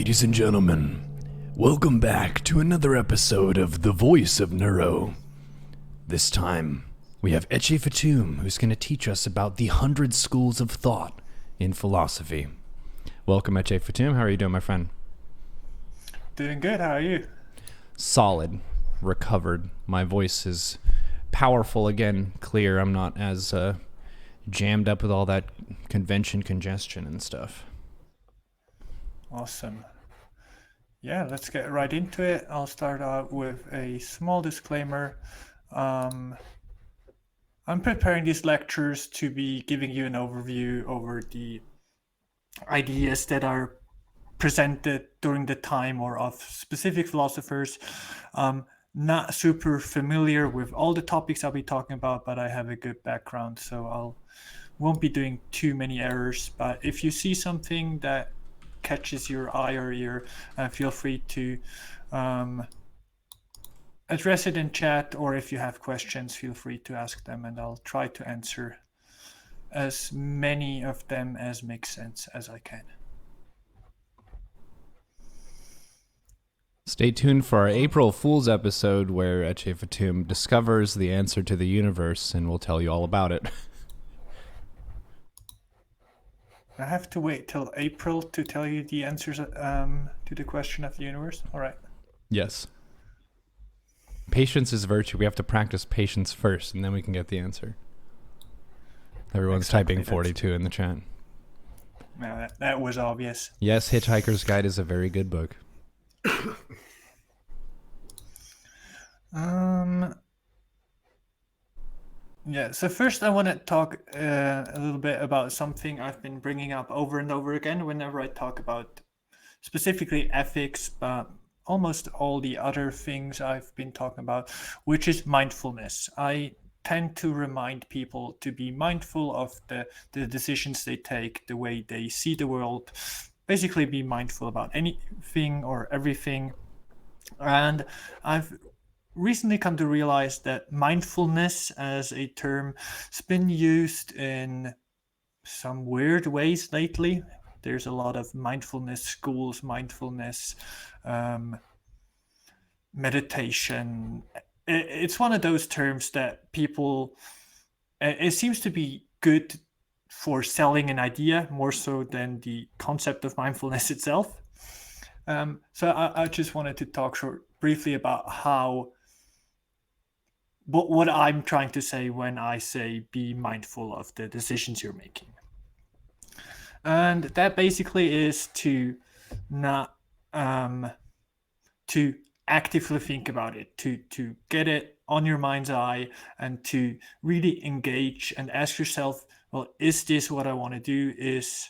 Ladies and gentlemen, welcome back to another episode of The Voice of Neuro. This time, we have Eche Fatum, who's going to teach us about the 100 schools of thought in philosophy. Welcome, Eche Fatum. How are you doing, my friend? Doing good. How are you? Solid. Recovered. My voice is powerful again, clear. I'm not as jammed up with all that convention congestion and stuff. Awesome. Yeah, let's get right into it. I'll start out with a small disclaimer. I'm preparing these lectures to be giving you an overview over the ideas that are presented during the time or of specific philosophers. Not super familiar with all the topics I'll be talking about, but I have a good background, so I won't be doing too many errors. But if you see something that catches your eye or ear, feel free to address it in chat, or if you have questions, feel free to ask them, and I'll try to answer as many of them as make sense as I can. Stay tuned for our April Fool's episode where Eche Fatum discovers the answer to the universe, and we'll tell you all about it. I have to wait till April to tell you the answers to the question of the universe. All right. Yes. Patience is virtue. We have to practice patience first, and then we can get the answer. Everyone's Exactly, typing 42 in the chat. No, that was obvious. Yes, Hitchhiker's Guide is a very good book. Yeah, so first I want to talk a little bit about something I've been bringing up over and over again whenever I talk about specifically ethics, but almost all the other things I've been talking about, which is mindfulness. I tend to remind people to be mindful of the decisions they take, the way they see the world, basically be mindful about anything or everything. And I've recently come to realize that mindfulness as a term has been used in some weird ways lately. There's a lot of mindfulness schools, mindfulness meditation. It's one of those terms that people, it seems to be good for selling an idea more so than the concept of mindfulness itself. So I just wanted to talk briefly about what I'm trying to say when I say be mindful of the decisions you're making. And that basically is to not to actively think about it, to get it on your mind's eye and to really engage and ask yourself, well, is this what I want to do? Is,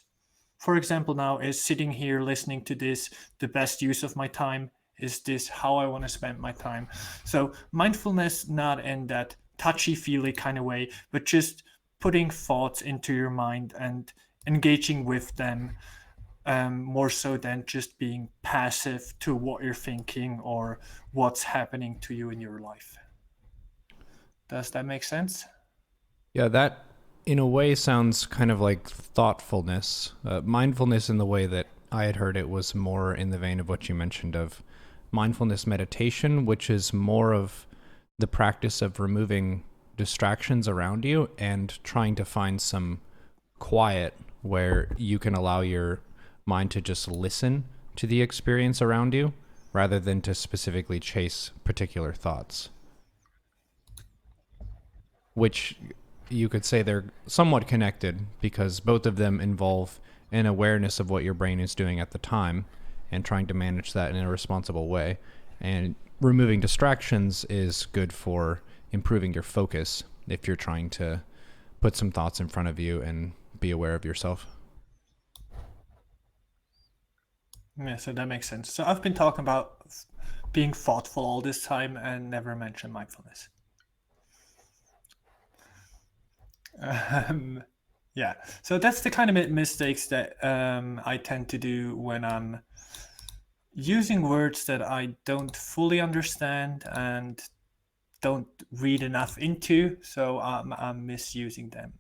for example, now, is sitting here listening to this the best use of my time? Is this how I want to spend my time? So mindfulness, not in that touchy-feely kind of way, but just putting thoughts into your mind and engaging with them, more so than just being passive to what you're thinking or what's happening to you in your life. Does that make sense? Yeah, that in a way sounds kind of like thoughtfulness. Mindfulness in the way that I had heard it was more in the vein of what you mentioned of mindfulness meditation, which is more of the practice of removing distractions around you and trying to find some quiet where you can allow your mind to just listen to the experience around you rather than to specifically chase particular thoughts. Which you could say they're somewhat connected because both of them involve an awareness of what your brain is doing at the time and trying to manage that in a responsible way. And removing distractions is good for improving your focus if you're trying to put some thoughts in front of you and be aware of yourself. Yeah, so that makes sense. So I've been talking about being thoughtful all this time and never mentioned mindfulness. Yeah, so that's the kind of mistakes that I tend to do when I'm using words that I don't fully understand and don't read enough into, so I'm misusing them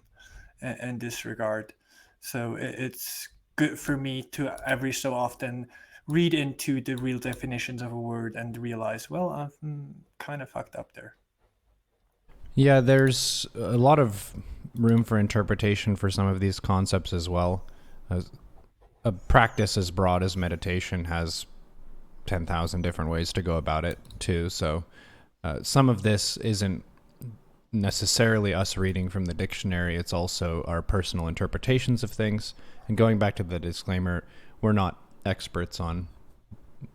in this regard. So it's good for me to every so often read into the real definitions of a word and realize, well, I've kind of fucked up there. Yeah, there's a lot of room for interpretation for some of these concepts as well. A practice as broad as meditation has 10,000 different ways to go about it, too. So some of this isn't necessarily us reading from the dictionary, it's also our personal interpretations of things. And going back to the disclaimer, we're not experts on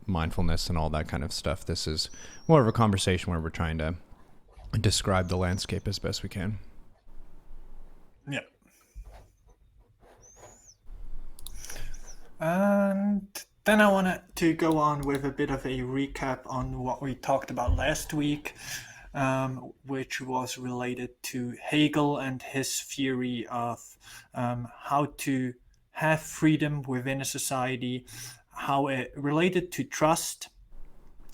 mindfulness and all that kind of stuff. This is more of a conversation where we're trying to describe the landscape as best we can. Yeah. And then I wanted to go on with a bit of a recap on what we talked about last week, which was related to Hegel and his theory of how to have freedom within a society, how it related to trust,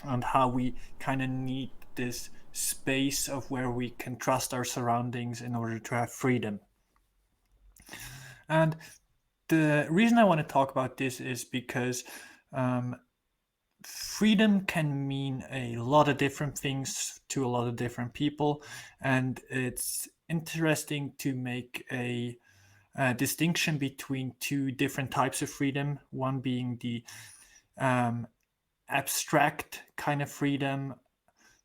and how we kind of need this space of where we can trust our surroundings in order to have freedom. And the reason I want to talk about this is because um, freedom can mean a lot of different things to a lot of different people, and it's interesting to make a distinction between two different types of freedom. One being the um, abstract kind of freedom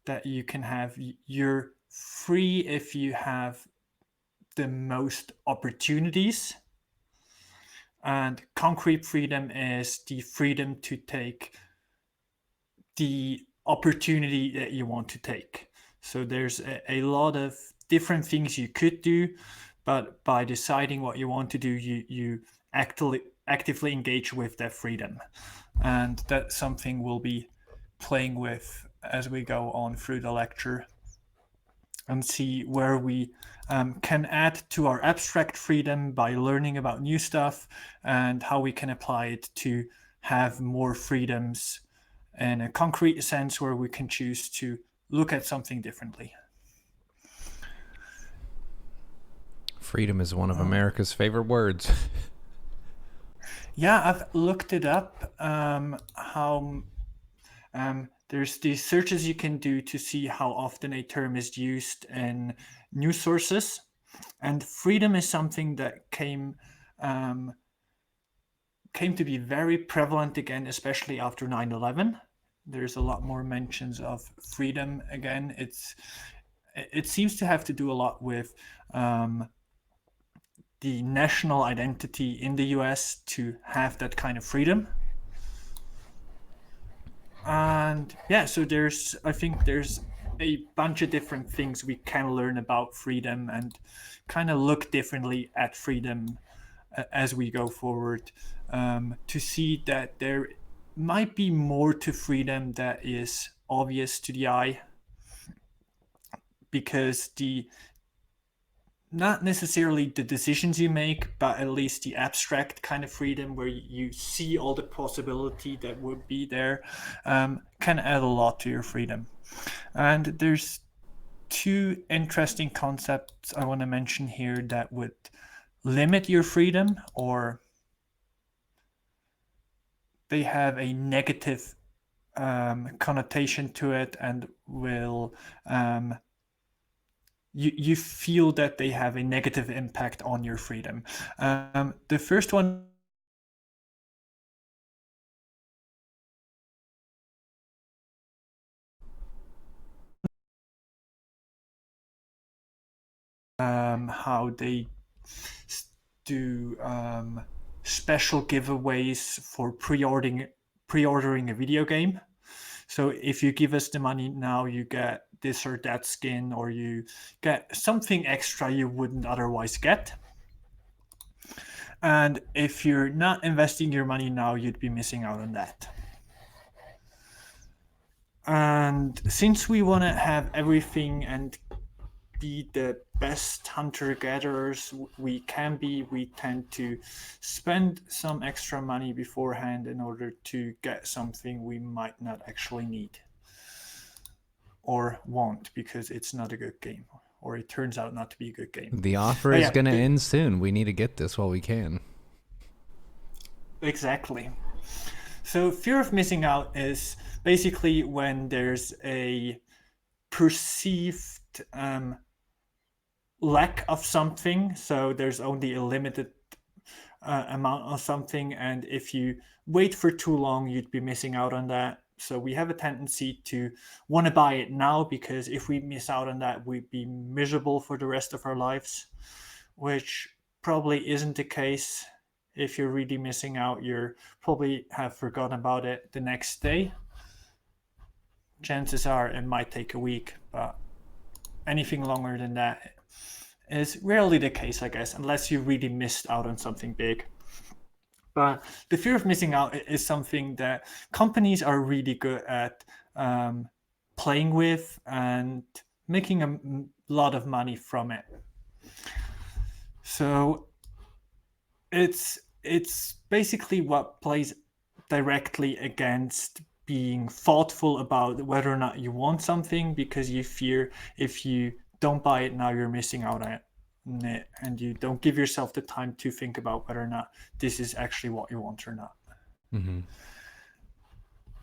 that you can have. You're free if you have the most opportunities, and concrete freedom is the freedom to take the opportunity that you want to take. So there's a lot of different things you could do, but by deciding what you want to do, you actively engage with that freedom. And that's something we'll be playing with as we go on through the lecture and see where we can add to our abstract freedom by learning about new stuff, and how we can apply it to have more freedoms in a concrete sense where we can choose to look at something differently. Freedom is one of America's favorite words. Yeah, I've looked it up. How there's these searches you can do to see how often a term is used in news sources, and freedom is something that um, came to be very prevalent again, especially after 9/11. There's a lot more mentions of freedom again. It seems to have to do a lot with um, the national identity in the US to have that kind of freedom. And yeah, so I think there's a bunch of different things we can learn about freedom and kind of look differently at freedom as we go forward, to see that there might be more to freedom that is obvious to the eye, because the not necessarily the decisions you make, but at least the abstract kind of freedom where you see all the possibility that would be there, can add a lot to your freedom. And there's two interesting concepts I want to mention here that would limit your freedom, or they have a negative connotation to it, and will you feel that they have a negative impact on your freedom. The first one, how they do special giveaways for pre-ordering a video game. So if you give us the money now, you get this or that skin, or you get something extra you wouldn't otherwise get. And if you're not investing your money now, you'd be missing out on that. And since we want to have everything and be the best hunter gatherers we can be, we tend to spend some extra money beforehand in order to get something we might not actually need or want, because it's not a good game, or it turns out not to be a good game. The offer But is yeah, going to end soon. We need to get this while we can. exactly. So fear of missing out is basically when there's a perceived lack of something. So there's only a limited amount of something, and if you wait for too long, you'd be missing out on that. So we have a tendency to want to buy it now because if we miss out on that, we'd be miserable for the rest of our lives, which probably isn't the case. If you're really missing out, you probably have forgotten about it the next day. Chances are it might take a week, but anything longer than that is rarely the case, I guess, unless you really missed out on something big. But the fear of missing out is something that companies are really good at playing with and making a lot of money from it. So it's basically what plays directly against being thoughtful about whether or not you want something because you fear if you don't buy it now you're missing out on it and you don't give yourself the time to think about whether or not this is actually what you want or not. Mm-hmm.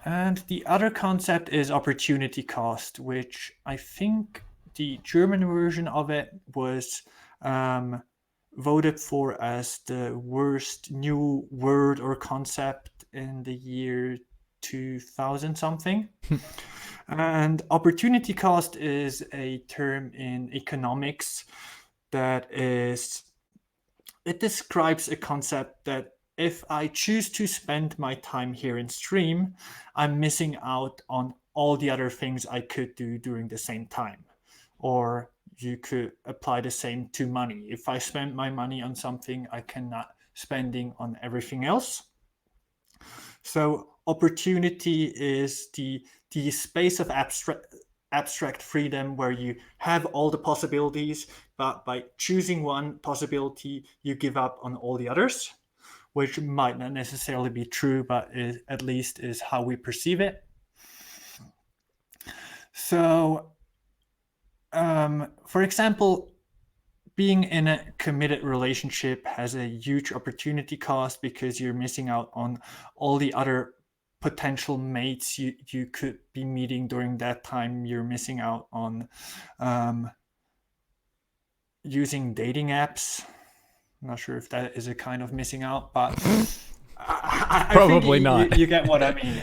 And the other concept is opportunity cost, which I think the German version of it was um, voted for as the worst new word or concept in the year 2000 something. And opportunity cost is a term in economics that is, it describes a concept that if I choose to spend my time here in stream, I'm missing out on all the other things I could do during the same time. Or you could apply the same to money. If I spend my money on something, I cannot spending on everything else. So opportunity is the space of abstract freedom where you have all the possibilities, but by choosing one possibility, you give up on all the others, which might not necessarily be true, but at least is how we perceive it. So, for example, being in a committed relationship has a huge opportunity cost because you're missing out on all the other potential mates you could be meeting during that time. You're missing out on um, using dating apps. I'm not sure if that is a kind of missing out, but I think Probably not. you get what I mean.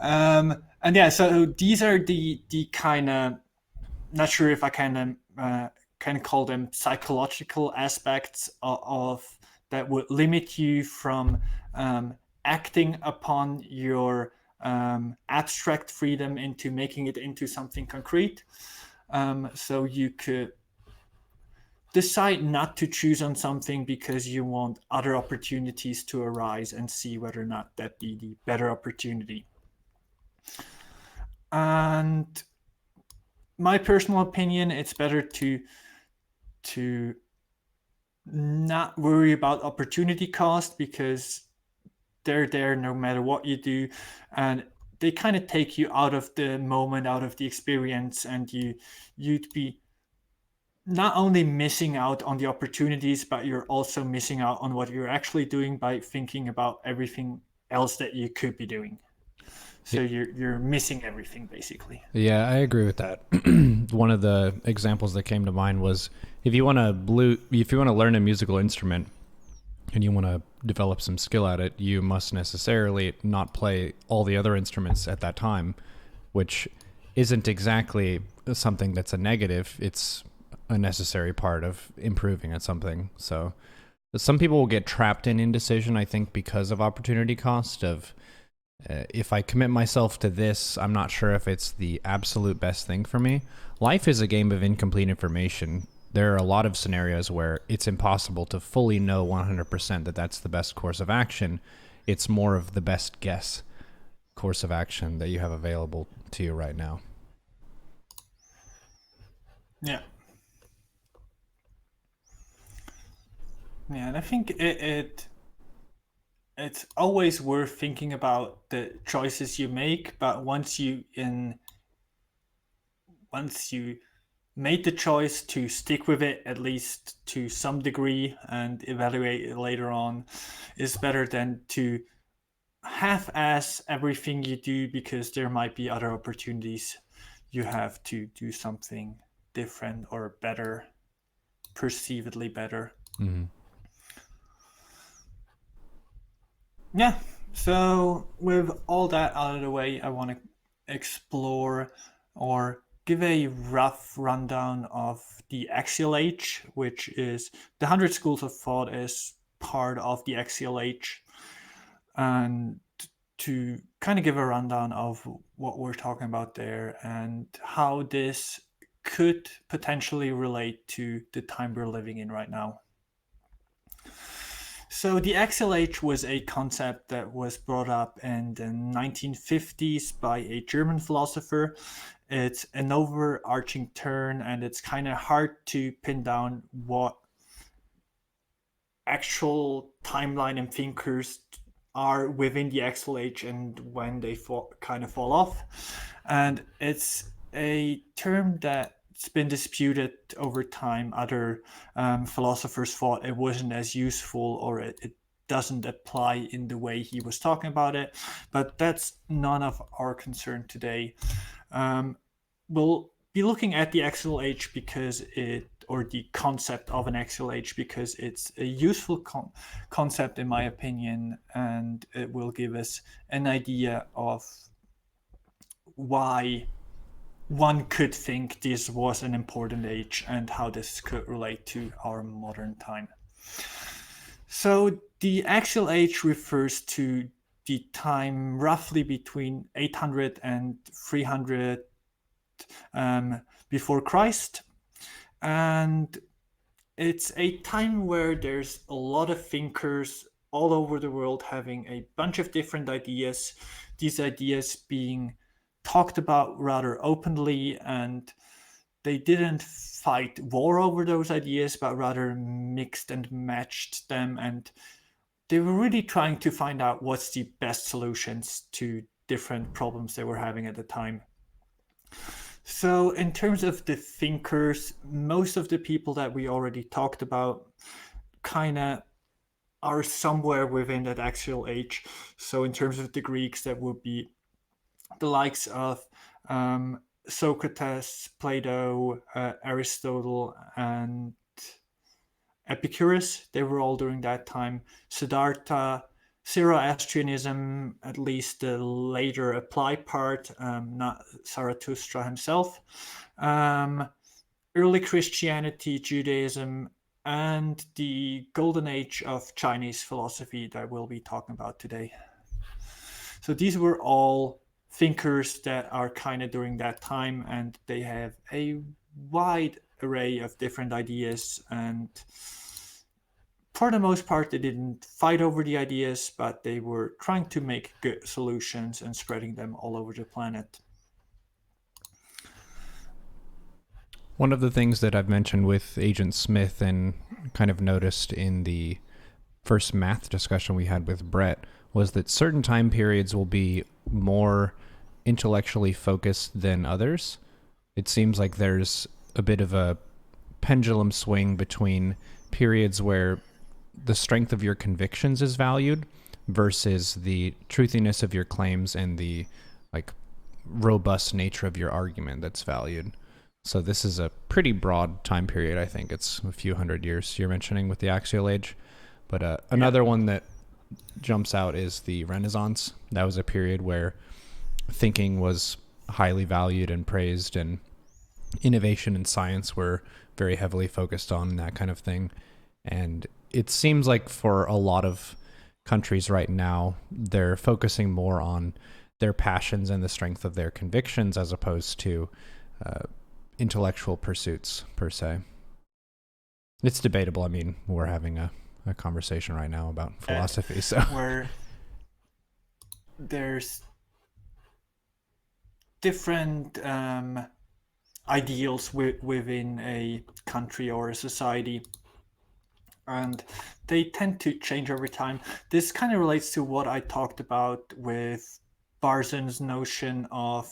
And yeah, so these are the kind of, not sure if I can call them psychological aspects of that would limit you from acting upon your abstract freedom into making it into something concrete. So you could decide not to choose on something because you want other opportunities to arise and see whether or not that be the better opportunity. And my personal opinion, it's better to not worry about opportunity cost because they're there no matter what you do, and they kind of take you out of the moment, out of the experience, and you'd be not only missing out on the opportunities, but you're also missing out on what you're actually doing by thinking about everything else that you could be doing. So you're missing everything basically. Yeah, I agree with that. One of the examples that came to mind was if you want to learn a musical instrument and you want to develop some skill at it, you must necessarily not play all the other instruments at that time, which isn't exactly something that's a negative. It's a necessary part of improving at something. So some people will get trapped in indecision, I think, because of opportunity cost of if I commit myself to this, I'm not sure if it's the absolute best thing for me. Life is a game of incomplete information. There are a lot of scenarios where it's impossible to fully know 100% that that's the best course of action. It's more of the best guess course of action that you have available to you right now. Yeah. Yeah, and I think it's always worth thinking about the choices you make, but once you made the choice to stick with it at least to some degree and evaluate it later on is better than to half-ass everything you do because there might be other opportunities you have to do something different or better, perceivedly better. Mm-hmm. Yeah. So with all that out of the way, I want to explore or give a rough rundown of the axial age, which is the 100 schools of thought is part of the axial age, and to kind of give a rundown of what we're talking about there and how this could potentially relate to the time we're living in right now. So the XLH was a concept that was brought up in the 1950s by a German philosopher. It's an overarching term, and it's kind of hard to pin down what actual timeline and thinkers are within the XLH and when they kind of fall off. And it's a term that's been disputed over time. Other philosophers thought it wasn't as useful, or it doesn't apply in the way he was talking about it. But that's none of our concern today. We'll be looking at the XLH because or the concept of an XLH, because it's a useful concept in my opinion, and it will give us an idea of why one could think this was an important age and how this could relate to our modern time. So the axial age refers to the time roughly between 800 and 300 before Christ. And it's a time where there's a lot of thinkers all over the world having a bunch of different ideas, these ideas being talked about rather openly, and they didn't fight war over those ideas, but rather mixed and matched them. And they were really trying to find out what's the best solutions to different problems they were having at the time. So, in terms of the thinkers, most of the people that we already talked about kind of are somewhere within that axial age. So, in terms of the Greeks, that would be the likes of Socrates, Plato, Aristotle, and Epicurus. They were all during that time. Siddhartha, Zoroastrianism, at least the later applied part, not Zarathustra himself. Um, Early Christianity, Judaism, and the golden age of Chinese philosophy that we'll be talking about today. So these were all thinkers that are kind of during that time, and they have a wide array of different ideas. And for the most part, they didn't fight over the ideas, but they were trying to make good solutions and spreading them all over the planet. One of the things that I've mentioned with Agent Smith and kind of noticed in the first math discussion we had with Brett was that certain time periods will be more intellectually focused than others. It seems like there's a bit of a pendulum swing between periods where the strength of your convictions is valued versus the truthiness of your claims and the like robust nature of your argument that's valued. So this is a pretty broad time period. I think it's a few hundred years you're mentioning with the axial age. But another one that jumps out is the Renaissance. That was a period where thinking was highly valued and praised, and innovation and science were very heavily focused on that kind of thing. And it seems like for a lot of countries right now, they're focusing more on their passions and the strength of their convictions as opposed to intellectual pursuits per se. It's debatable. I mean, we're having a conversation right now about philosophy, so where there's different ideals within a country or a society, and they tend to change over time. This kind of relates to what I talked about with Barzan's notion of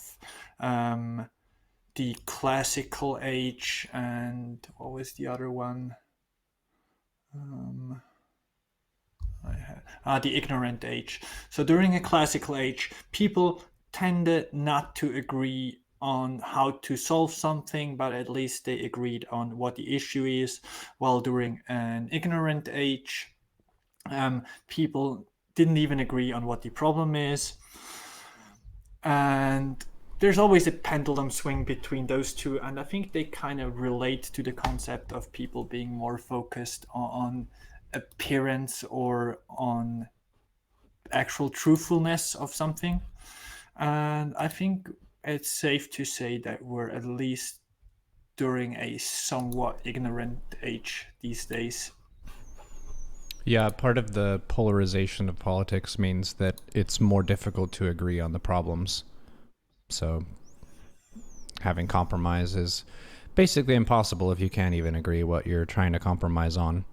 the classical age, and what was the other one? the ignorant age. So during a classical age, people tended not to agree on how to solve something, but at least they agreed on what the issue is. While during an ignorant age, people didn't even agree on what the problem is. And there's always a pendulum swing between those two. And I think they kind of relate to the concept of people being more focused on appearance or on actual truthfulness of something. And I think it's safe to say that we're at least during a somewhat ignorant age these days. Yeah, part of the polarization of politics means that it's more difficult to agree on the problems. So having compromise is basically impossible if you can't even agree what you're trying to compromise on.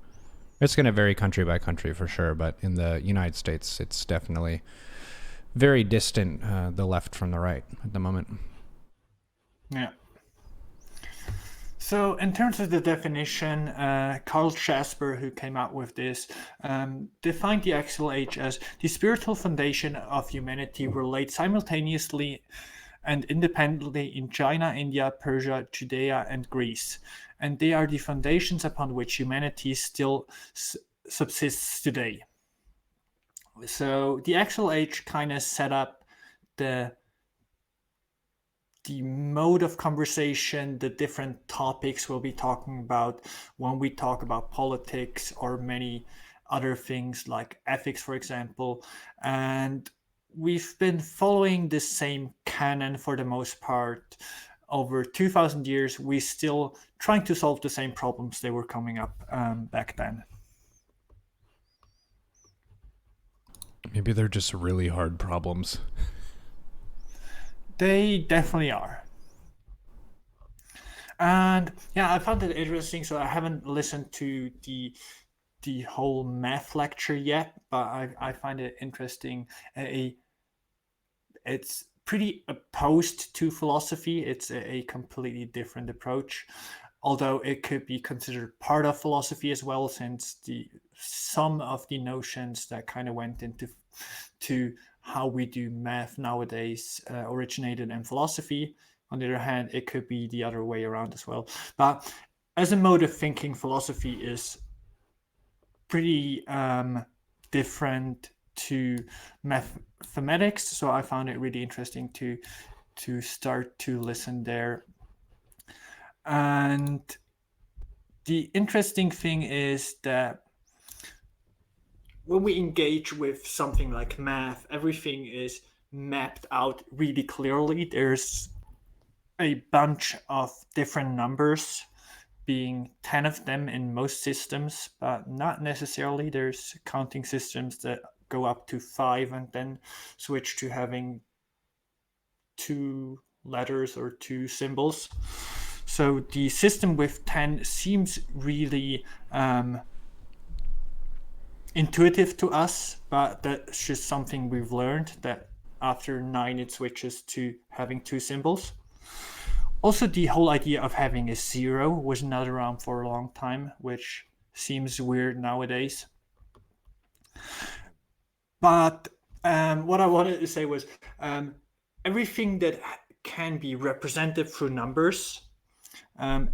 It's going to vary country by country for sure, but in the United States, it's definitely very distant, the left from the right at the moment. Yeah. So, in terms of the definition, Karl Jasper, who came out with this, defined the actual age as the spiritual foundation of humanity relate simultaneously and independently in China, India, Persia, Judea, and Greece. And they are the foundations upon which humanity still subsists today. So, the actual age kind of set up the mode of conversation, the different topics we'll be talking about when we talk about politics or many other things like ethics, for example. And we've been following the same canon for the most part. Over 2,000 years, we still trying to solve the same problems they were coming up back then. Maybe they're just really hard problems. They definitely are. And yeah, I found it interesting. So I haven't listened to the whole math lecture yet, but I find it interesting. It's pretty opposed to philosophy. It's a completely different approach, although it could be considered part of philosophy as well, since the some of the notions that kind of went into to how we do math nowadays originated in philosophy. On the other hand, it could be the other way around as well. But as a mode of thinking, philosophy is pretty different to mathematics. So I found it really interesting to start to listen there. And the interesting thing is that when we engage with something like math, everything is mapped out really clearly. There's a bunch of different numbers, being 10 of them in most systems, but not necessarily. There's counting systems that go up to 5 and then switch to having 2 letters or 2 symbols. So the system with 10 seems really intuitive to us, but that's just something we've learned that after 9 it switches to having 2 symbols. Also, the whole idea of having a 0 was not around for a long time, which seems weird nowadays. But what I wanted to say was everything that can be represented through numbers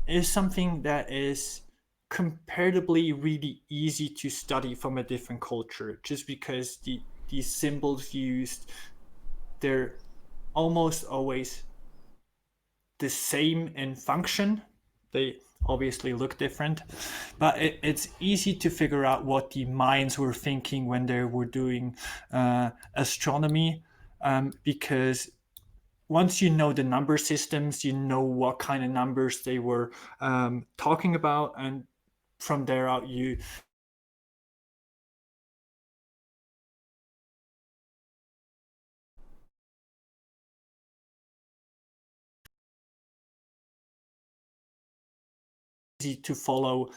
is something that is comparatively really easy to study from a different culture, just because these symbols used, they're almost always the same in function. They obviously look different, but it's easy to figure out what the minds were thinking when they were doing astronomy, because once you know the number systems, you know what kind of numbers they were talking about, and from there out, you easy to follow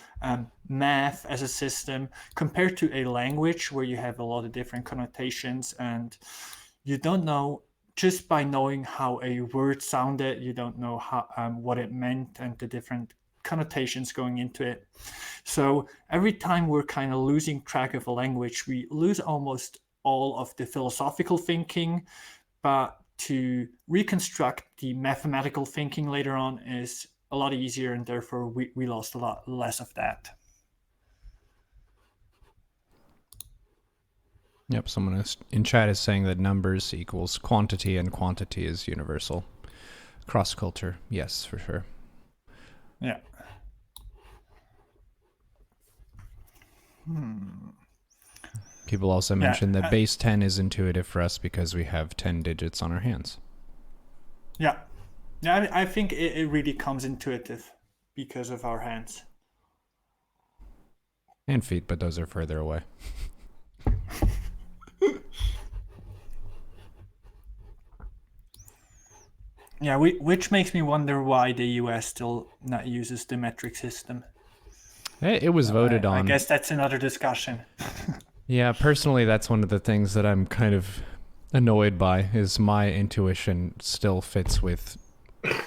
math as a system compared to a language where you have a lot of different connotations, and you don't know, just by knowing how a word sounded, you don't know how what it meant and the different connotations going into it. So every time we're kind of losing track of a language, we lose almost all of the philosophical thinking, but to reconstruct the mathematical thinking later on is a lot easier, and therefore we lost a lot less of that. Yep, someone in chat is saying that numbers equals quantity and quantity is universal. Cross culture, yes, for sure. Yeah. People also Yeah, mentioned that base 10 is intuitive for us because we have 10 digits on our hands. yeah. Yeah, I think it really comes intuitive because of our hands. And feet, but those are further away. Yeah, which makes me wonder why the US still not uses the metric system. It was voted I on. guess that's another discussion. Yeah, personally, that's one of the things that I'm kind of annoyed by is my intuition still fits with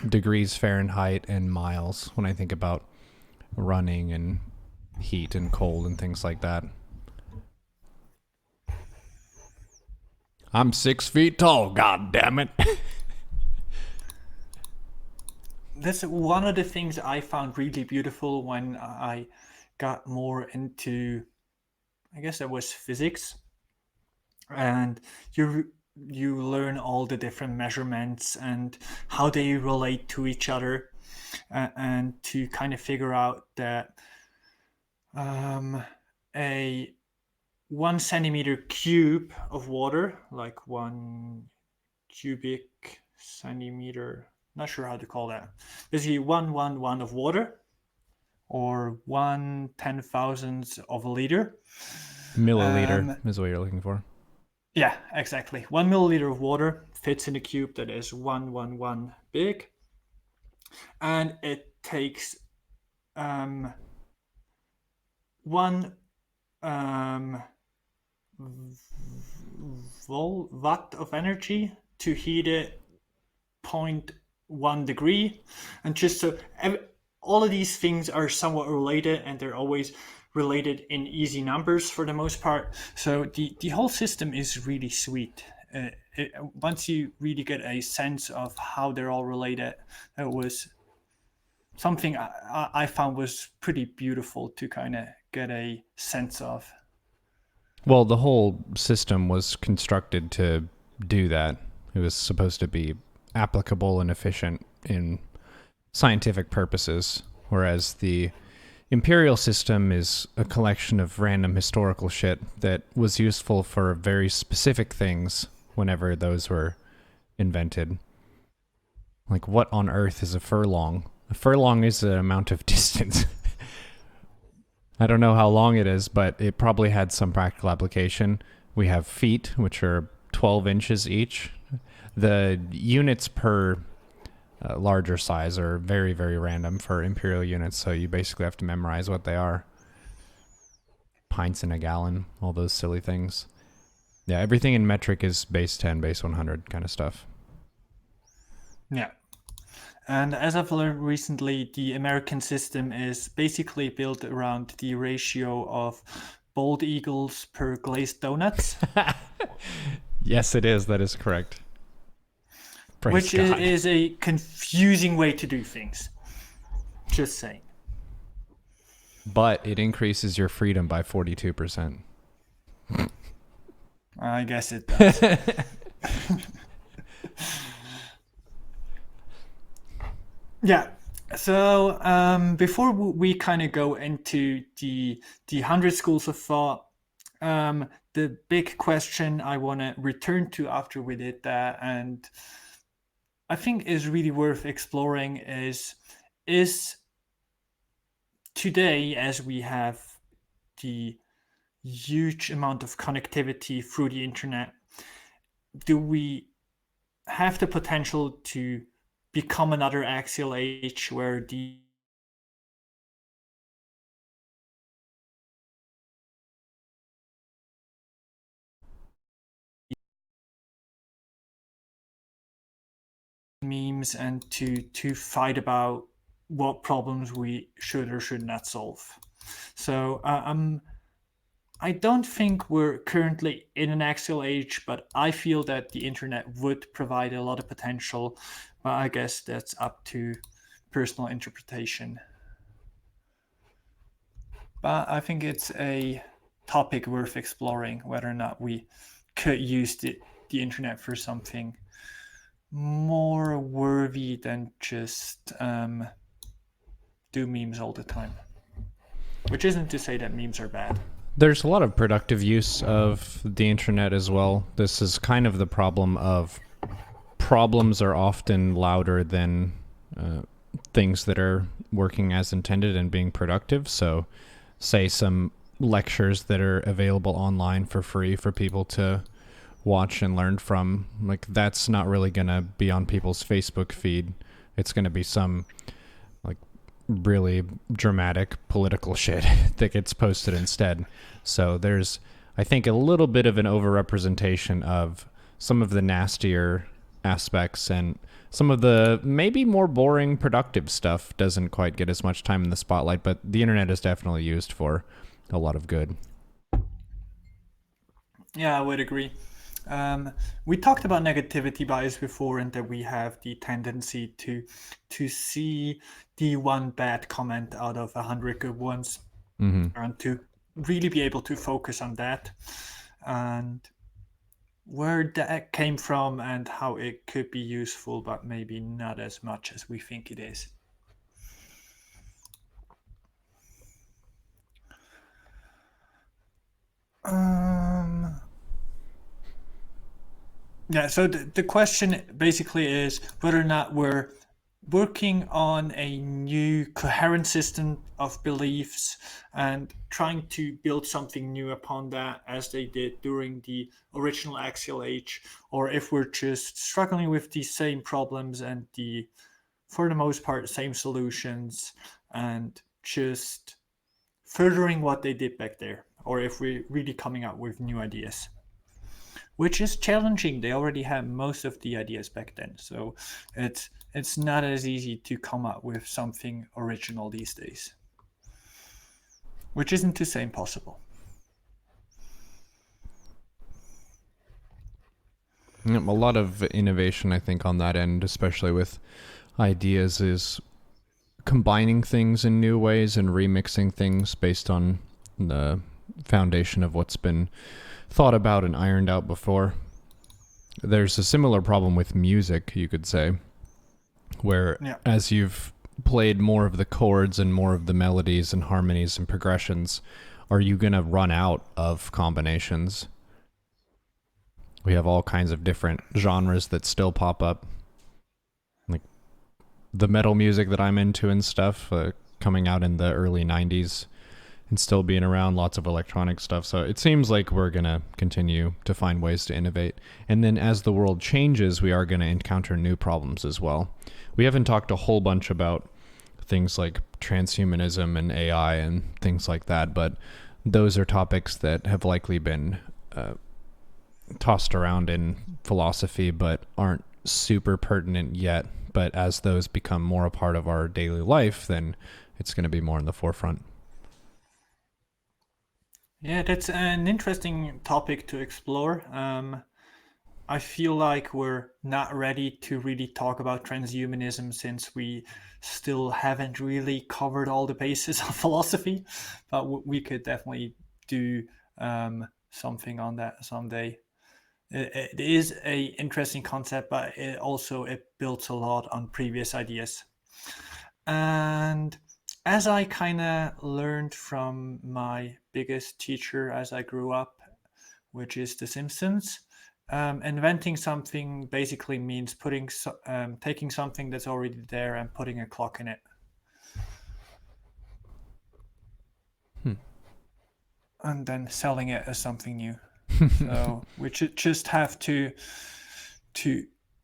degrees Fahrenheit and miles when I think about running and heat and cold and things like that. I'm 6 feet tall, god damn it. That's one of the things I found really beautiful when I got more into, I guess that was physics, and you learn all the different measurements and how they relate to each other, and to kind of figure out that a 1 centimeter cube of water, like 1 cubic centimeter, not sure how to call that. Basically, one of water, or 1/10,000th of a liter. Milliliter is what you're looking for. Yeah, exactly. 1 milliliter of water fits in a cube that is 111 big, and it takes one um, watt of energy to heat it 0.1 degree. And just so all of these things are somewhat related, and they're always related in easy numbers for the most part. So the whole system is really sweet. Once you really get a sense of how they're all related, it was something I found was pretty beautiful to kind of get a sense of. Well, the whole system was constructed to do that. It was supposed to be applicable and efficient in scientific purposes, whereas the imperial system is a collection of random historical shit that was useful for very specific things whenever those were invented. Like, what on earth is a furlong? A furlong is an amount of distance. I don't know how long it is, but it probably had some practical application. We have feet, which are 12 inches each. The units per larger size are very, very random for imperial units, so you basically have to memorize what they are. Pints in a gallon, all those silly things. Yeah, everything in metric is base 10, base 100 kind of stuff. Yeah. And as I've learned recently, the American system is basically built around the ratio of bald eagles per glazed donuts. Yes, it is. That is correct. Praise which God. is a confusing way to do things. Just saying. But it increases your freedom by 42%. I guess it does. Yeah. So before we kind of go into the 100 schools of thought, the big question I want to return to after we did that, and I think is really worth exploring, is today, as we have the huge amount of connectivity through the internet, do we have the potential to become another axial age where the memes and to fight about what problems we should or should not solve. So I don't think we're currently in an axial age, but I feel that the internet would provide a lot of potential. But I guess that's up to personal interpretation. But I think it's a topic worth exploring whether or not we could use the internet for something more worthy than just do memes all the time. Which isn't to say that memes are bad. There's a lot of productive use of the internet as well. This is kind of the problem of problems are often louder than things that are working as intended and being productive. So, say some lectures that are available online for free for people to watch and learn from, like that's not really going to be on people's Facebook feed. It's going to be some like really dramatic political shit that gets posted instead. So there's, I think, a little bit of an overrepresentation of some of the nastier aspects, and some of the maybe more boring productive stuff doesn't quite get as much time in the spotlight, but the internet is definitely used for a lot of good. Yeah, I would agree. We talked about negativity bias before, and that we have the tendency to see the one bad comment out of 100 good ones, Mm-hmm. and to really be able to focus on that and where that came from and how it could be useful, but maybe not as much as we think it is. Um, yeah, so the question basically is whether or not we're working on a new coherent system of beliefs and trying to build something new upon that as they did during the original axial age, or if we're just struggling with the same problems and the for the most part same solutions and just furthering what they did back there, or if we're really coming up with new ideas, which is challenging. They already had most of the ideas back then, so it's not as easy to come up with something original these days, which isn't to say impossible. A lot of innovation, I think, on that end, especially with ideas, is combining things in new ways and remixing things based on the foundation of what's been thought about and ironed out before. There's a similar problem with music, you could say, where Yeah. as you've played more of the chords and more of the melodies and harmonies and progressions, are you going to run out of combinations? We have all kinds of different genres that still pop up, like the metal music that I'm into and stuff, coming out in the early 90s and still being around, lots of electronic stuff. So it seems like we're going to continue to find ways to innovate. And then as the world changes, we are going to encounter new problems as well. We haven't talked a whole bunch about things like transhumanism and AI and things like that, but those are topics that have likely been tossed around in philosophy but aren't super pertinent yet. But as those become more a part of our daily life, then it's going to be more in the forefront. Yeah, that's an interesting topic to explore. I feel like we're not ready to really talk about transhumanism since we still haven't really covered all the bases of philosophy, but we could definitely do something on that someday. It is a interesting concept, but it builds a lot on previous ideas. And as I kind of learned from my biggest teacher as I grew up, which is The Simpsons, inventing something basically means taking something that's already there and putting a clock in it, Hmm. and then selling it as something new. So we should just have to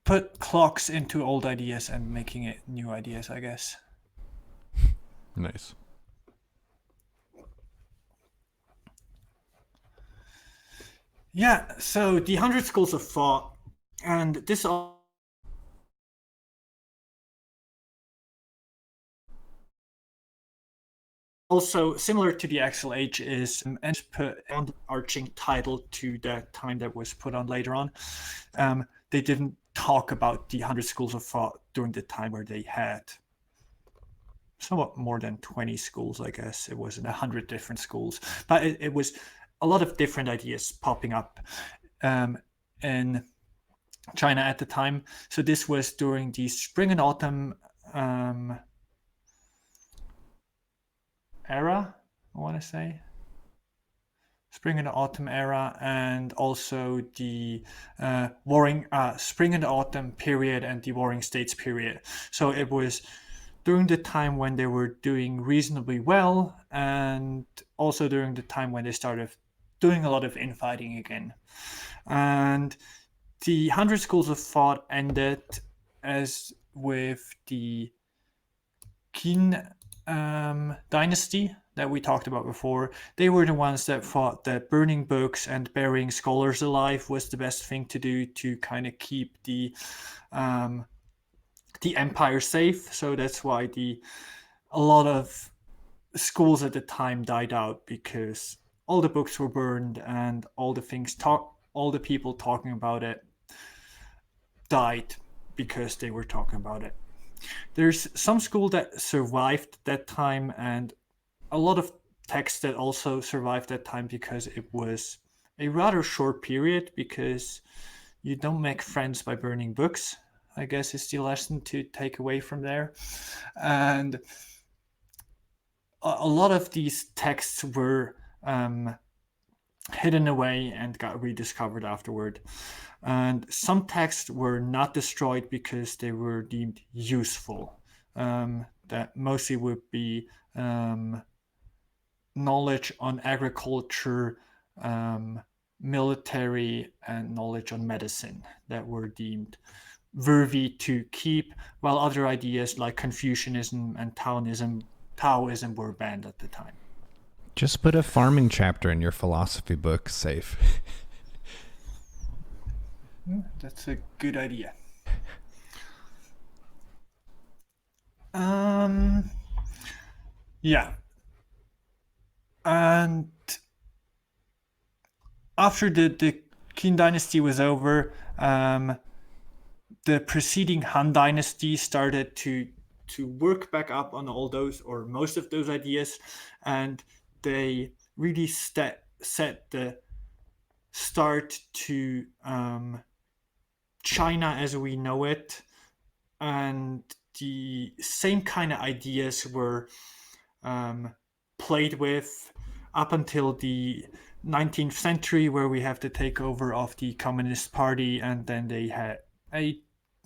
put clocks into old ideas and making it new ideas, I guess. Nice. Yeah. So the 100 schools of thought, and this all also similar to the actual age is and put an arching title to the time that was put on later on. They didn't talk about the 100 schools of thought during the time where they had somewhat more than 20 schools. I guess it wasn't 100 different schools, but it was a lot of different ideas popping up in China at the time. So this was during the spring and autumn era, I want to say. Spring and autumn era, and also the warring spring and autumn period and the warring states period. So it was during the time when they were doing reasonably well, and also during the time when they started doing a lot of infighting again. And the 100 schools of thought ended as with the Qin dynasty that we talked about before. They were the ones that thought that burning books and burying scholars alive was the best thing to do to kind of keep the empire safe. So that's why a lot of schools at the time died out, because all the books were burned and all the people talking about it died because they were talking about it. There's some school that survived that time, and a lot of texts that also survived that time because it was a rather short period, because you don't make friends by burning books, I guess, is the lesson to take away from there. And a lot of these texts were hidden away and got rediscovered afterward. And some texts were not destroyed because they were deemed useful. That mostly would be knowledge on agriculture, military, and knowledge on medicine that were deemed worthy to keep, while other ideas like Confucianism and Taoism were banned at the time. Just put a farming chapter in your philosophy book, safe. That's a good idea. Um, yeah. And after the Qin dynasty was over, the preceding Han dynasty started to work back up on all those, or most of those ideas, and they really set the start to China as we know it. And the same kind of ideas were played with up until the 19th century, where we have the takeover of the Communist Party, and then they had a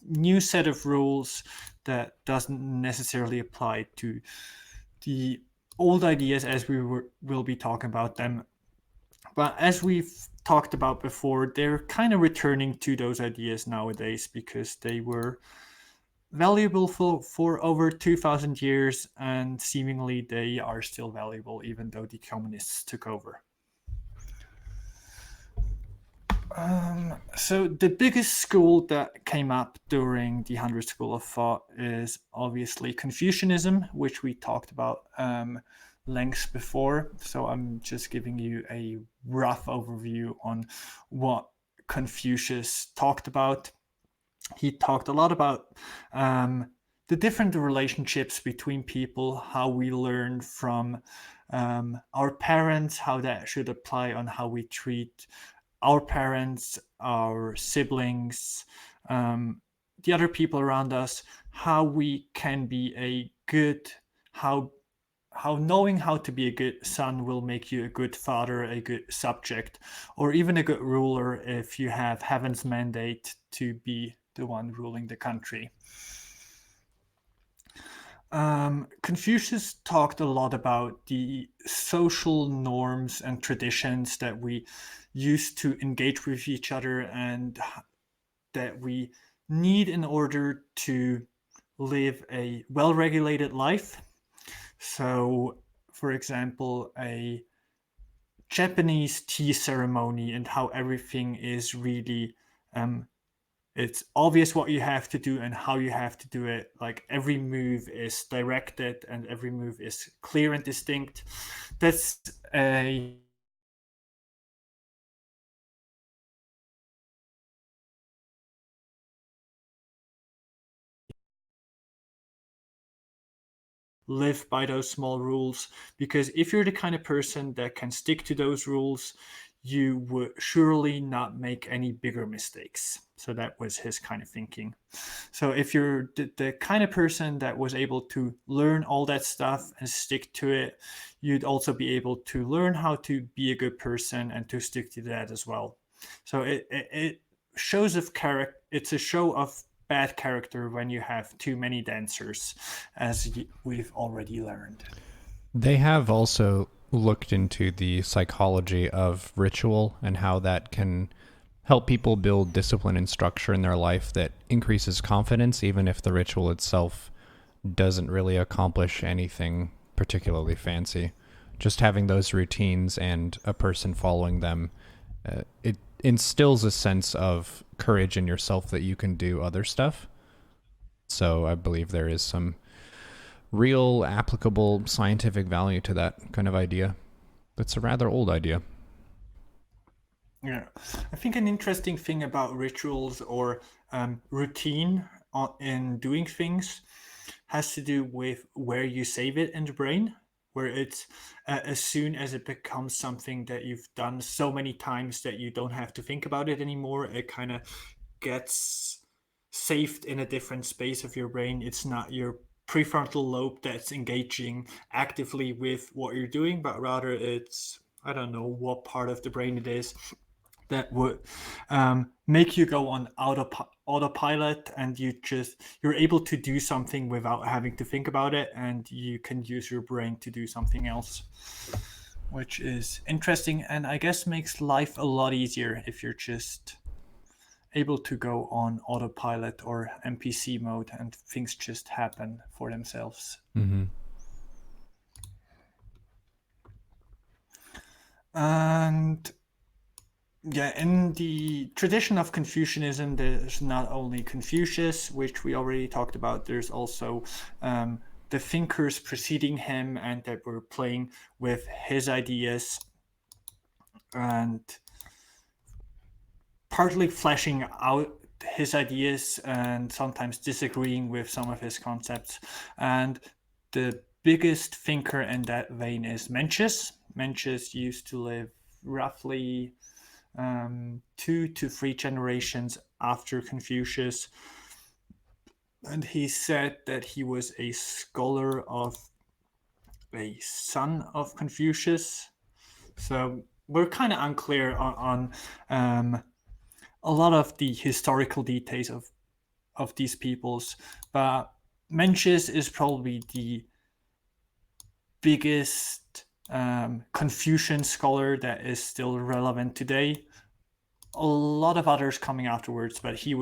new set of rules that doesn't necessarily apply to the old ideas as will be talking about them. But as we've talked about before, they're kind of returning to those ideas nowadays because they were valuable for over 2,000 years, and seemingly they are still valuable even though the communists took over. So the biggest school that came up during the 100 School of Thought is obviously Confucianism, which we talked about lengths before. So I'm just giving you a rough overview on what Confucius talked about. He talked a lot about the different relationships between people, how we learn from our parents, how that should apply on how we treat our parents, our siblings, the other people around us, how we can be a good, how knowing how to be a good son will make you a good father, a good subject, or even a good ruler if you have heaven's mandate to be the one ruling the country. Confucius talked a lot about the social norms and traditions that we use to engage with each other and that we need in order to live a well regulated life. So, for example, a Japanese tea ceremony and how everything is really it's obvious what you have to do and how you have to do it. Like every move is directed and every move is clear and distinct. That's a live by those small rules, because if you're the kind of person that can stick to those rules, you would surely not make any bigger mistakes. So that was his kind of thinking. So if you're the kind of person that was able to learn all that stuff and stick to it, you'd also be able to learn how to be a good person and to stick to that as well. So it shows of character. It's a show of bad character when you have too many dancers, as we've already learned. They have also looked into the psychology of ritual and how that can help people build discipline and structure in their life that increases confidence, even if the ritual itself doesn't really accomplish anything particularly fancy. Just having those routines and a person following them, it instills a sense of courage in yourself that you can do other stuff. So I believe there is some real applicable scientific value to that kind of idea. That's a rather old idea. Yeah, I think an interesting thing about rituals or routine in doing things has to do with where you save it in the brain, where it's as soon as it becomes something that you've done so many times that you don't have to think about it anymore, it kind of gets saved in a different space of your brain. It's not your prefrontal lobe that's engaging actively with what you're doing, but rather it's, I don't know what part of the brain it is that would make you go on autopilot, and you're able to do something without having to think about it, and you can use your brain to do something else, which is interesting and I guess makes life a lot easier if you're just able to go on autopilot or NPC mode and things just happen for themselves. Mm-hmm. And yeah, in the tradition of Confucianism, there's not only Confucius, which we already talked about, there's also the thinkers preceding him and that were playing with his ideas and partly fleshing out his ideas and sometimes disagreeing with some of his concepts. And the biggest thinker in that vein is Mencius. Mencius used to live roughly 2 to 3 generations after Confucius. And he said that he was a scholar of a son of Confucius. So we're kind of unclear on a lot of the historical details of these peoples, but Mencius is probably the biggest Confucian scholar that is still relevant today. A lot of others coming afterwards, but he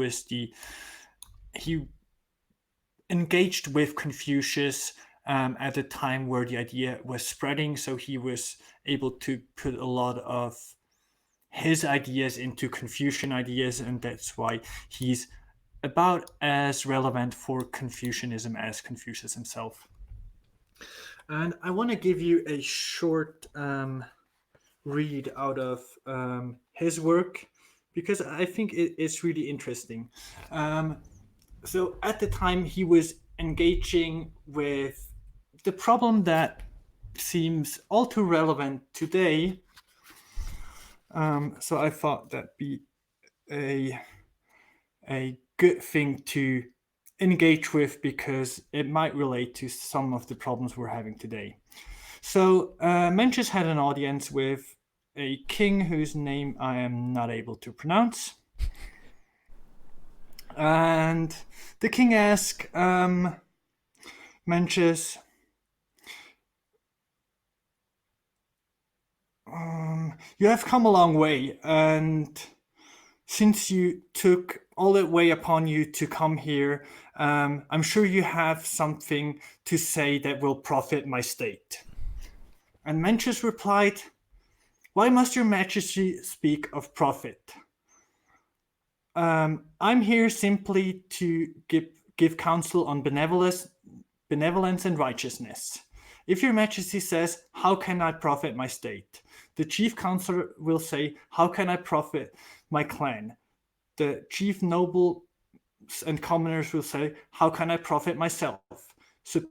engaged with Confucius at a time where the idea was spreading, so he was able to put a lot of his ideas into Confucian ideas, and that's why he's about as relevant for Confucianism as Confucius himself. And I want to give you a short read out of his work because I think it's really interesting. Um, so at the time, he was engaging with the problem that seems all too relevant today. So I thought that'd be a good thing to engage with because it might relate to some of the problems we're having today. So Mencius had an audience with a king whose name I am not able to pronounce. And the king asked Mencius, you have come a long way, and since you took all that way upon you to come here, I'm sure you have something to say that will profit my state. And Mencius replied, why must your majesty speak of profit? I'm here simply to give counsel on benevolence and righteousness. If your majesty says, how can I profit my state? The chief counselor will say, how can I profit my clan? The chief nobles and commoners will say, how can I profit myself? So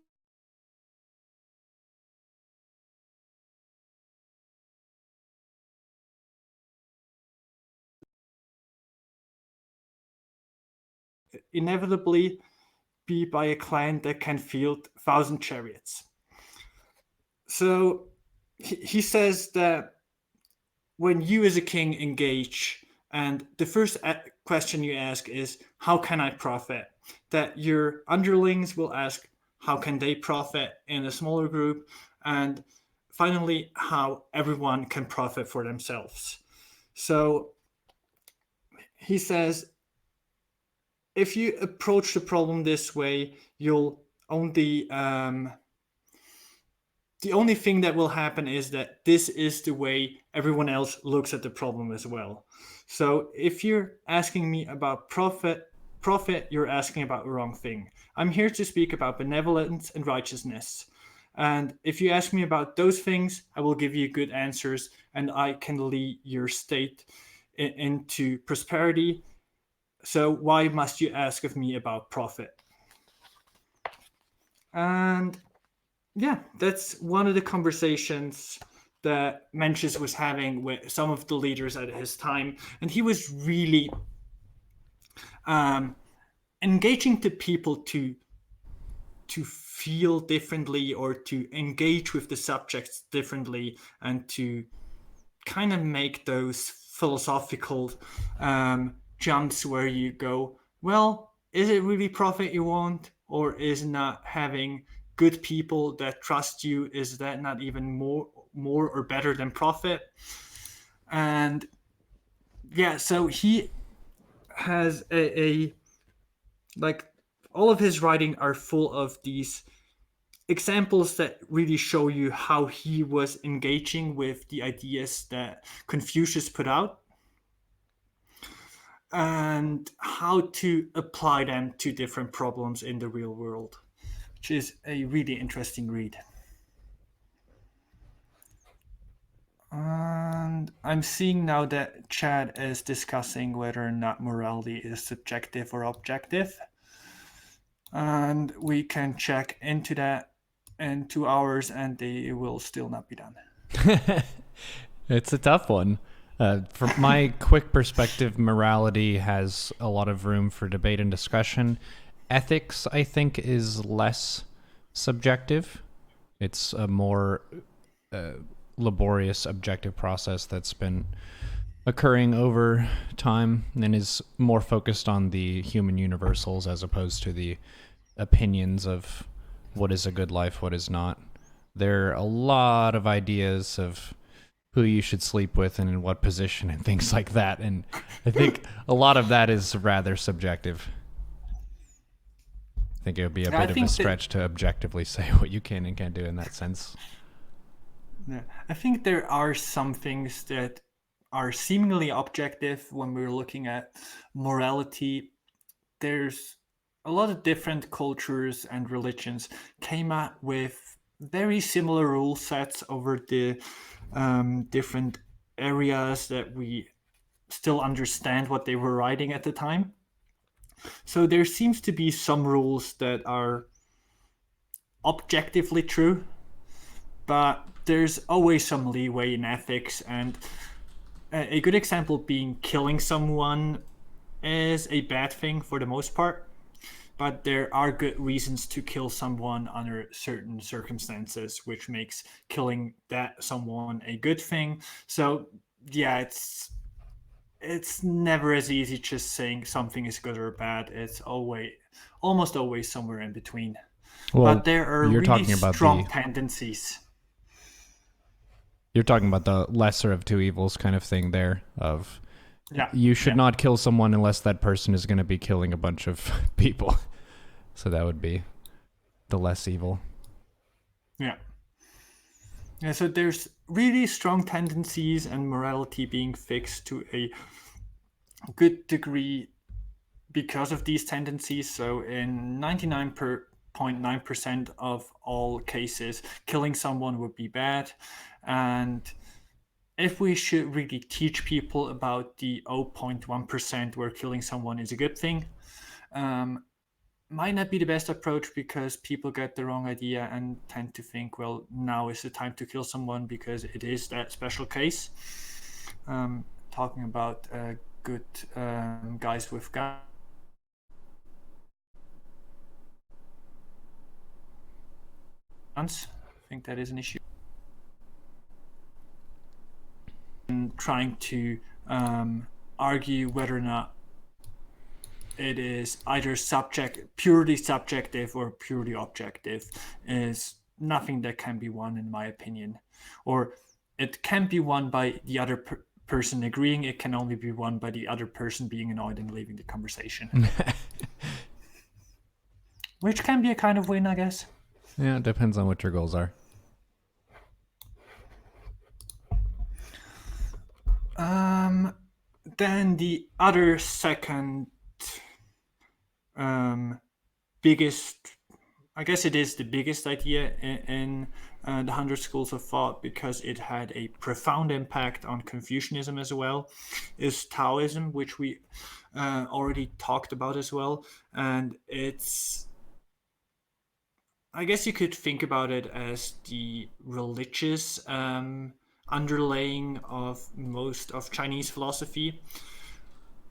inevitably be by a clan that can field 1,000 chariots. So he says that when you as a king engage, and the first question you ask is, how can I profit? That your underlings will ask, how can they profit in a smaller group? And finally, how everyone can profit for themselves. So he says, if you approach the problem this way, you'll only the only thing that will happen is that this is the way everyone else looks at the problem as well. So if you're asking me about profit, you're asking about the wrong thing. I'm here to speak about benevolence and righteousness. And if you ask me about those things, I will give you good answers and I can lead your state into prosperity. So why must you ask of me about profit? And yeah, that's one of the conversations that Mencius was having with some of the leaders at his time, and he was really um, engaging the people to feel differently or to engage with the subjects differently, and to kind of make those philosophical jumps where you go, well, is it really profit you want, or is not having good people that trust you, is that not even more or better than profit? And yeah, so he has a like all of his writing are full of these examples that really show you how he was engaging with the ideas that Confucius put out and how to apply them to different problems in the real world, which is a really interesting read. And I'm seeing now that Chad is discussing whether or not morality is subjective or objective. And we can check into that in 2 hours and it will still not be done. It's a tough one. From my quick perspective, morality has a lot of room for debate and discussion. Ethics, I think, is less subjective. It's a more laborious, objective process that's been occurring over time and is more focused on the human universals as opposed to the opinions of what is a good life, what is not. There are a lot of ideas of who you should sleep with and in what position and things like that. And I think a lot of that is rather subjective. I think it would be a I bit of a think that stretch to objectively say what you can and can't do in that sense. yeah, I think there are some things that are seemingly objective when we're looking at morality. There's a lot of different cultures and religions came up with very similar rule sets over the different areas that we still understand what they were writing at the time. So there seems to be some rules that are objectively true, but there's always some leeway in ethics. And a good example being killing someone is a bad thing for the most part, but there are good reasons to kill someone under certain circumstances, which makes killing that someone a good thing. So yeah, it's never as easy just saying something is good or bad. It's almost always somewhere in between. But Well, there are you're really talking about strong the tendencies. you're talking about the lesser of two evils kind of thing there of Yeah, you should yeah, not kill someone unless that person is going to be killing a bunch of people. So that would be the less evil. yeah. Yeah, so there's really strong tendencies and morality being fixed to a good degree because of these tendencies. So in 99.9% of all cases, killing someone would be bad. And if we should really teach people about the 0.1% where killing someone is a good thing, might not be the best approach, because people get the wrong idea and tend to think, well, now is the time to kill someone because it is that special case. Talking about good guys with guns, I think that is an issue. And trying to argue whether or not it is either purely subjective or purely objective is nothing that can be won, in my opinion. Or it can be won by the other person agreeing. It can only be won by the other person being annoyed and leaving the conversation. Which can be a kind of win, I guess. Yeah, it depends on what your goals are. Then the other second biggest, I guess it is the biggest idea in the 100 Schools of Thought, because it had a profound impact on Confucianism as well, is Taoism, which we already talked about as well. And it's, I guess you could think about it as the religious underlaying of most of Chinese philosophy,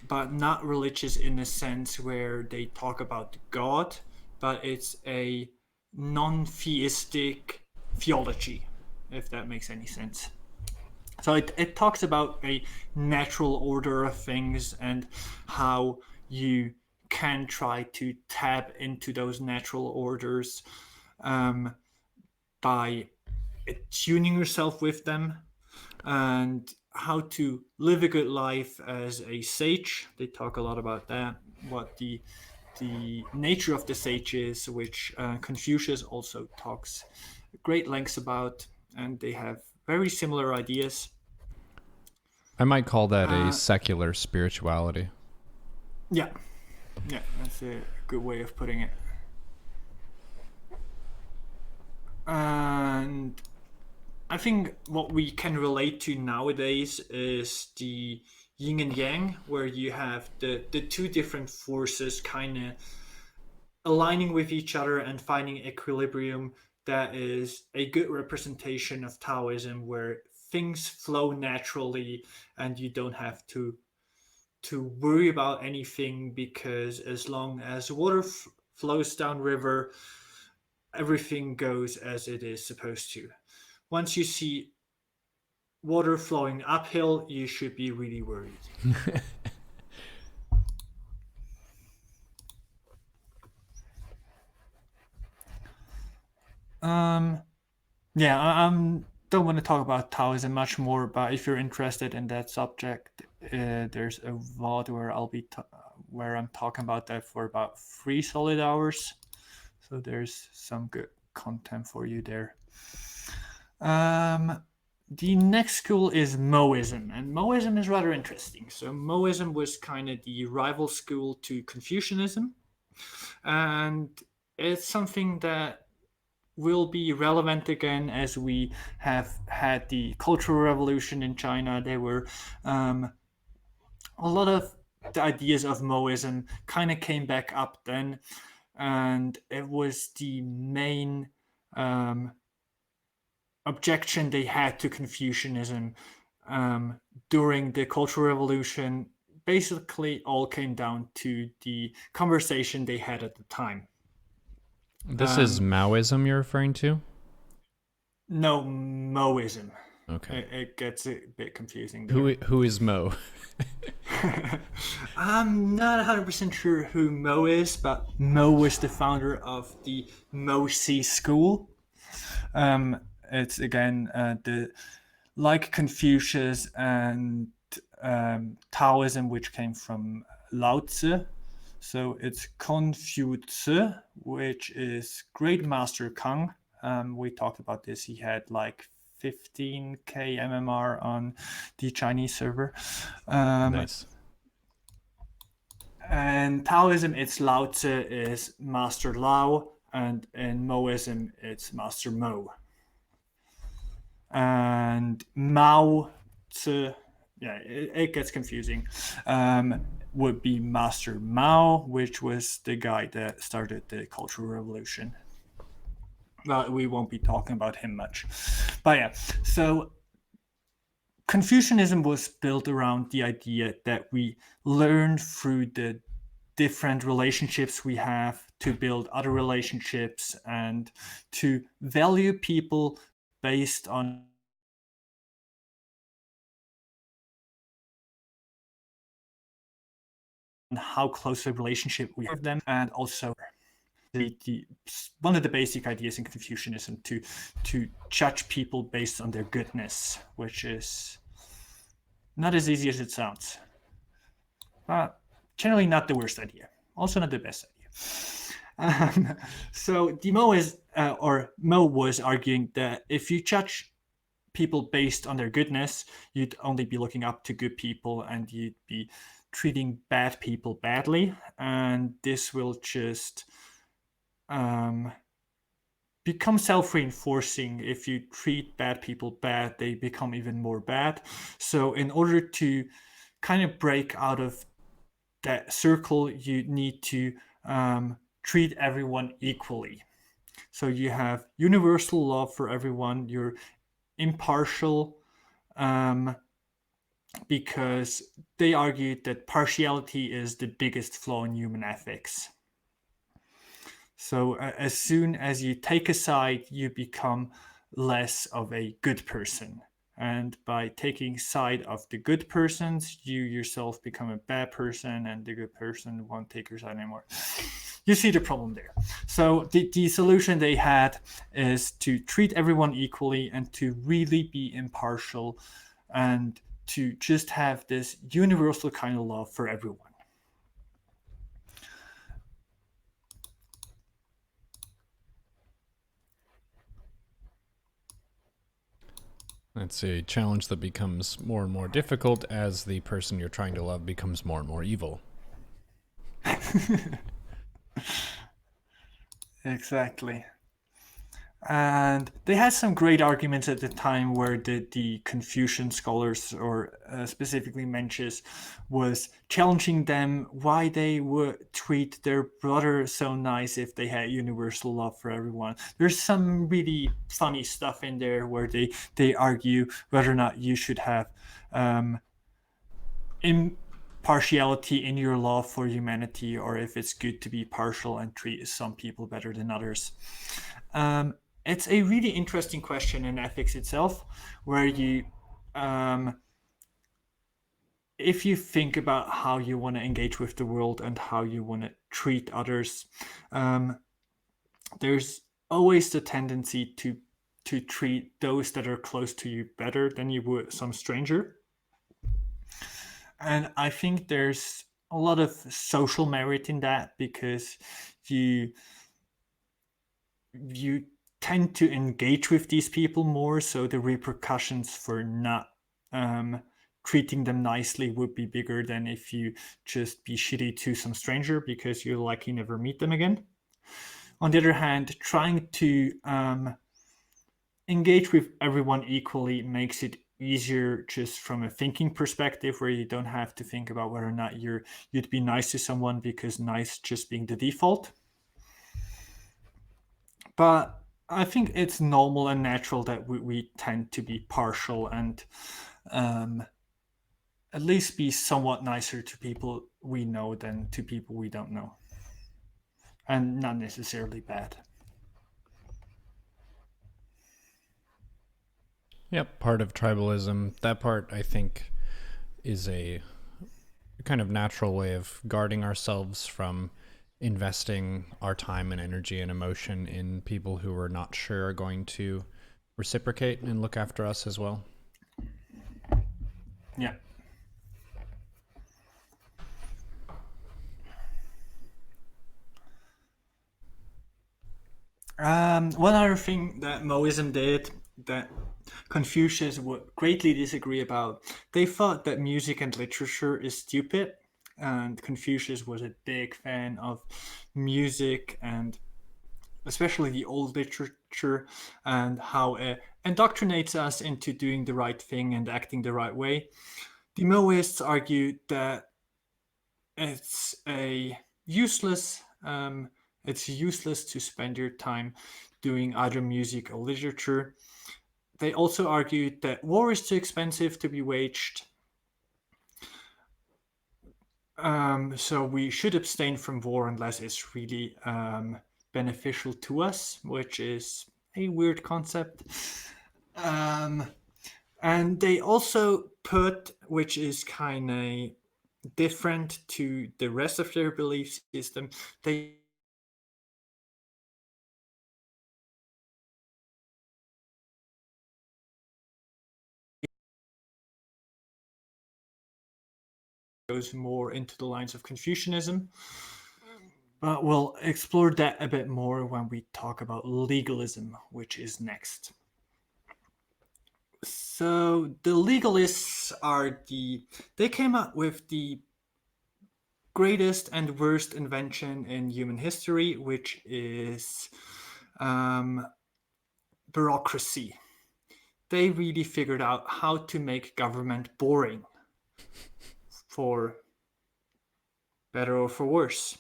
but not religious in a sense where they talk about God, but it's a non-theistic theology, if that makes any sense. So it talks about a natural order of things and how you can try to tap into those natural orders by tuning yourself with them, and how to live a good life as a sage. They talk a lot about that, what the nature of the sage is, which Confucius also talks great lengths about, and they have very similar ideas. I might call that a secular spirituality. Yeah, yeah, that's a good way of putting it. And I think what we can relate to nowadays is the yin and yang, where you have the two different forces kind of aligning with each other and finding equilibrium. That is a good representation of Taoism, where things flow naturally and you don't have to worry about anything, because as long as water flows down river, everything goes as it is supposed to. Once you see water flowing uphill, you should be really worried. Yeah, I don't want to talk about Taoism much more, but if you're interested in that subject, there's a VOD where where I'm talking about that for about 3 solid hours. So there's some good content for you there. The next school is Moism, and Moism is rather interesting. So Moism was kind of the rival school to Confucianism, and it's something that will be relevant again as we have had the Cultural Revolution in China. There were a lot of the ideas of Moism kind of came back up then, and it was the main objection they had to Confucianism during the Cultural Revolution. Basically, all came down to the conversation they had at the time. This is Maoism you're referring to? No, Moism. Okay. It gets a bit confusing there. Who is Mo? I'm not 100% sure who Mo is, but Mo was the founder of the Mo Si school. It's again the like Confucius and Taoism, which came from Lao Tzu. So it's Confucius, which is Great Master Kang. We talked about this. He had like 15k MMR on the Chinese server. Nice. And Taoism, it's Lao Tzu is Master Lao, and in Moism, it's Master Mo. And Mao Tzu, yeah, it gets confusing, would be Master Mao, which was the guy that started the Cultural Revolution. Well, we won't be talking about him much. But yeah, so Confucianism was built around the idea that we learn through the different relationships we have to build other relationships and to value people based on how close a relationship we have with them, and also the one of the basic ideas in Confucianism to judge people based on their goodness, which is not as easy as it sounds. Generally, not the worst idea. Also, not the best idea. So Mo is, or Mo was arguing that if you judge people based on their goodness, you'd only be looking up to good people, and you'd be treating bad people badly, and this will just become self-reinforcing. If you treat bad people bad, they become even more bad. So in order to kind of break out of that circle, you need to treat everyone equally. So you have universal love for everyone. You're impartial, because they argued that partiality is the biggest flaw in human ethics. So as soon as you take a side, you become less of a good person. And by taking side of the good persons, you yourself become a bad person, and the good person won't take your side anymore. You see the problem there. So the solution they had is to treat everyone equally and to really be impartial and to just have this universal kind of love for everyone. That's a challenge that becomes more and more difficult as the person you're trying to love becomes more and more evil. Exactly. And they had some great arguments at the time where the Confucian scholars, or specifically Mencius, was challenging them why they would treat their brother so nice if they had universal love for everyone. There's some really funny stuff in there where they argue whether or not you should have impartiality in your love for humanity, or if it's good to be partial and treat some people better than others. Um, it's a really interesting question in ethics itself, where you, if you think about how you want to engage with the world and how you want to treat others, there's always the tendency to treat those that are close to you better than you would some stranger. And I think there's a lot of social merit in that, because you you tend to engage with these people more, so the repercussions for not treating them nicely would be bigger than if you just be shitty to some stranger because you likely never meet them again. On the other hand, trying to engage with everyone equally makes it easier just from a thinking perspective, where you don't have to think about whether or not you'd be nice to someone, because nice just being the default. But I think it's normal and natural that we tend to be partial and at least be somewhat nicer to people we know than to people we don't know, and not necessarily bad. Yep, part of tribalism. That part, I think, is a kind of natural way of guarding ourselves from investing our time and energy and emotion in people who we're not sure are going to reciprocate and look after us as well. Yeah. One other thing that Moism did that Confucius would greatly disagree about, they thought that music and literature is stupid, and Confucius was a big fan of music and especially the old literature and how it indoctrinates us into doing the right thing and acting the right way. The Moists argued that it's a useless it's useless to spend your time doing either music or literature. They also argued that war is too expensive to be waged, so we should abstain from war unless it's really beneficial to us, which is a weird concept. Um, and they also put, which is kind of different to the rest of their belief system, they goes more into the lines of Confucianism. But we'll explore that a bit more when we talk about legalism, which is next. So the legalists are they came up with the greatest and worst invention in human history, which is um, bureaucracy. They really figured out how to make government boring, for better or for worse.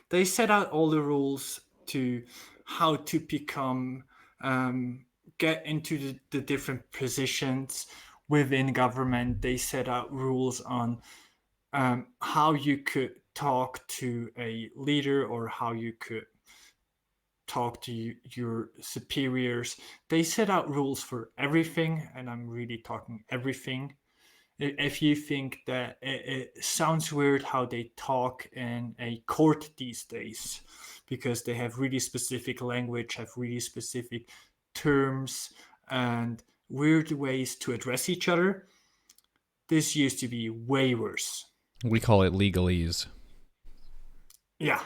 They set out all the rules to how to become get into the different positions within government. They set out rules on how you could talk to a leader or how you could talk to your superiors. They set out rules for everything, and I'm really talking everything. If you think that it sounds weird how they talk in a court these days, because they have really specific language, have really specific terms, and weird ways to address each other, this used to be way worse. We call it legalese. Yeah.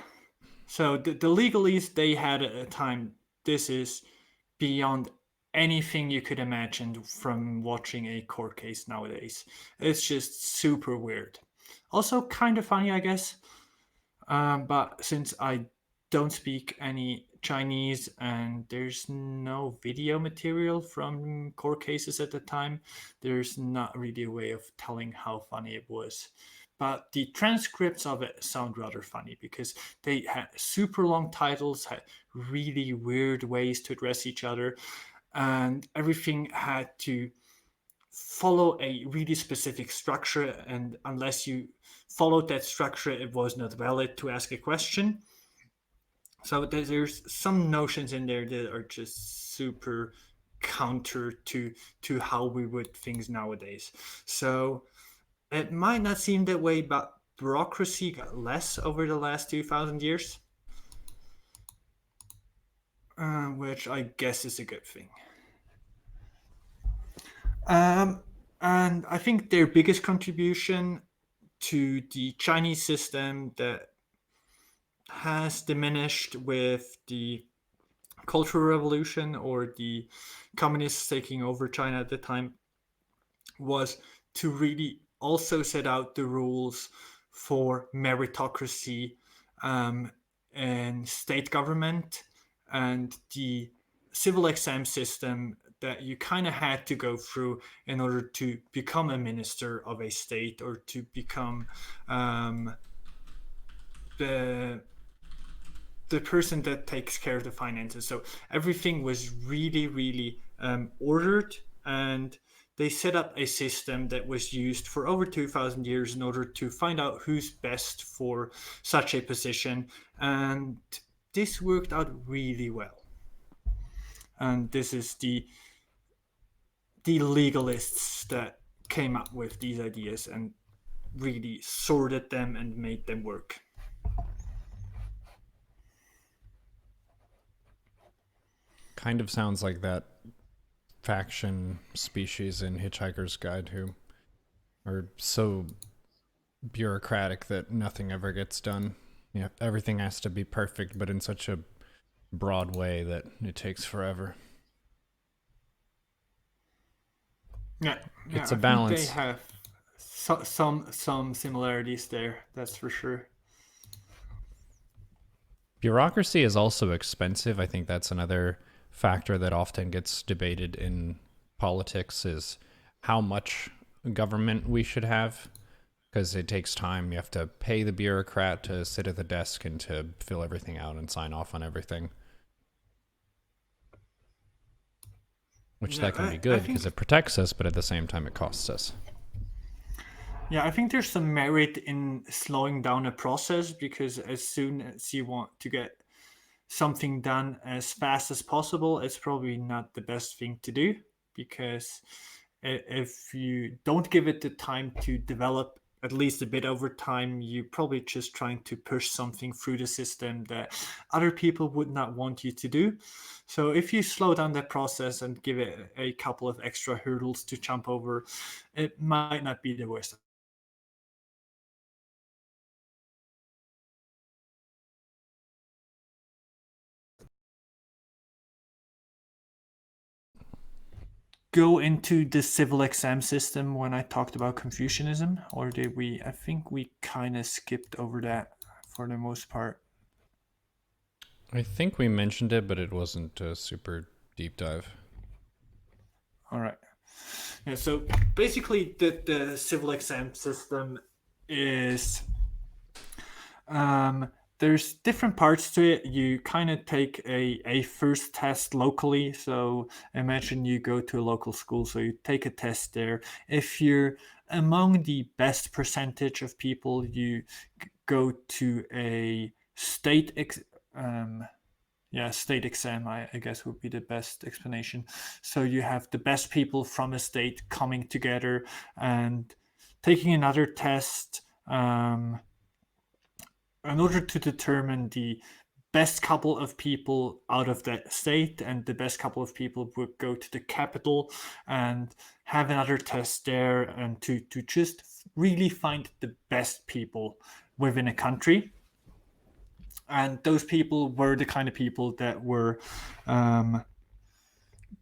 So the legalese they had at the time, this is beyond anything you could imagine from watching a court case nowadays. It's just super weird. Also, kind of funny, I guess. But since I don't speak any Chinese and there's no video material from court cases at the time, there's not really a way of telling how funny it was. But the transcripts of it sound rather funny because they had super long titles, had really weird ways to address each other, and everything had to follow a really specific structure. And unless you followed that structure, it was not valid to ask a question. So there's some notions in there that are just super counter to how we would things nowadays. So it might not seem that way, but bureaucracy got less over the last 2,000 years, which I guess is a good thing. Um, and I think their biggest contribution to the Chinese system that has diminished with the Cultural Revolution or the communists taking over China at the time was to really also set out the rules for meritocracy and state government and the civil exam system that you kind of had to go through in order to become a minister of a state or to become um, the the person that takes care of the finances. So everything was really, really ordered, and they set up a system that was used for over 2,000 years in order to find out who's best for such a position. And this worked out really well. And this is the legalists that came up with these ideas and really sorted them and made them work. Kind of sounds like that faction species in Hitchhiker's Guide who are so bureaucratic that nothing ever gets done. Yeah, everything has to be perfect, but in such a broad way that it takes forever. Yeah, yeah, It's a I think they balance. have. some similarities there, that's for sure. Bureaucracy is also expensive. I think that's another factor that often gets debated in politics is how much government we should have because it takes time. You have to pay the bureaucrat to sit at the desk and to fill everything out and sign off on everything, which Yeah, that can be I good because think it protects us, but at the same time it costs us. yeah, I think there's some merit in slowing down a process because as soon as you want to get something done as fast as possible, it's probably not the best thing to do because if you don't give it the time to develop at least a bit over time, you're probably just trying to push something through the system that other people would not want you to do. So if you slow down that process and give it a couple of extra hurdles to jump over, it might not be the worst. Go into the civil exam system when I talked about Confucianism, or did we? I think we kind of skipped over that for the most part. I think we mentioned it, but it wasn't a super deep dive. All right. Yeah. So basically, the civil exam system is um, there's different parts to it. You kind of take a first test locally. So imagine you go to a local school, so you take a test there. If you're among the best percentage of people, you go to a um, state exam, I guess would be the best explanation. So you have the best people from a state coming together and taking another test. In order to determine the best couple of people out of that state, and the best couple of people would go to the capital and have another test there, and to just really find the best people within a country. And those people were the kind of people that were um,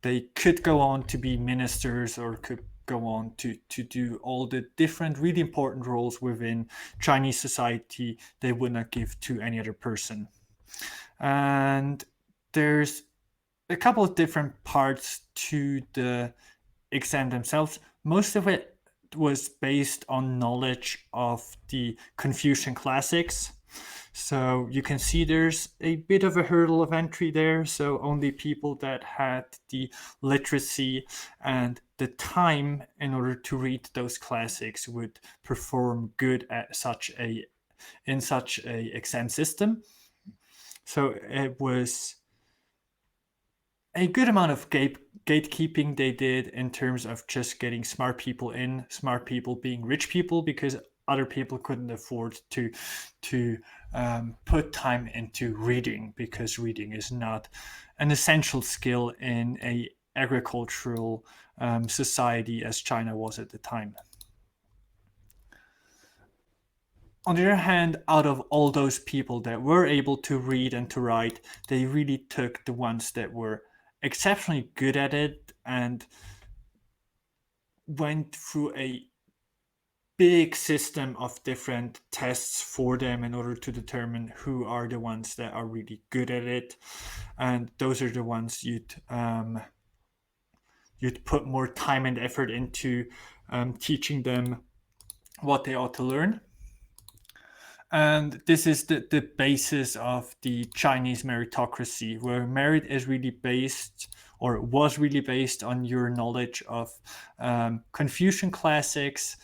they could go on to be ministers or could go on to do all the different really important roles within Chinese society they would not give to any other person. And there's a couple of different parts to the exam themselves. Most of it was based on knowledge of the Confucian classics. So you can see there's a bit of a hurdle of entry there. So only people that had the literacy and the time in order to read those classics would perform good at such a in such a exam system. So it was a good amount of gatekeeping they did in terms of just getting smart people in, smart people being rich people because other people couldn't afford to put time into reading because reading is not an essential skill in a agricultural society as China was at the time. On the other hand, out of all those people that were able to read and to write, they really took the ones that were exceptionally good at it and went through a big system of different tests for them in order to determine who are the ones that are really good at it, and those are the ones you'd put more time and effort into teaching them what they ought to learn. And this is the basis of the Chinese meritocracy, where merit is really based or was really based on your knowledge of Confucian classics,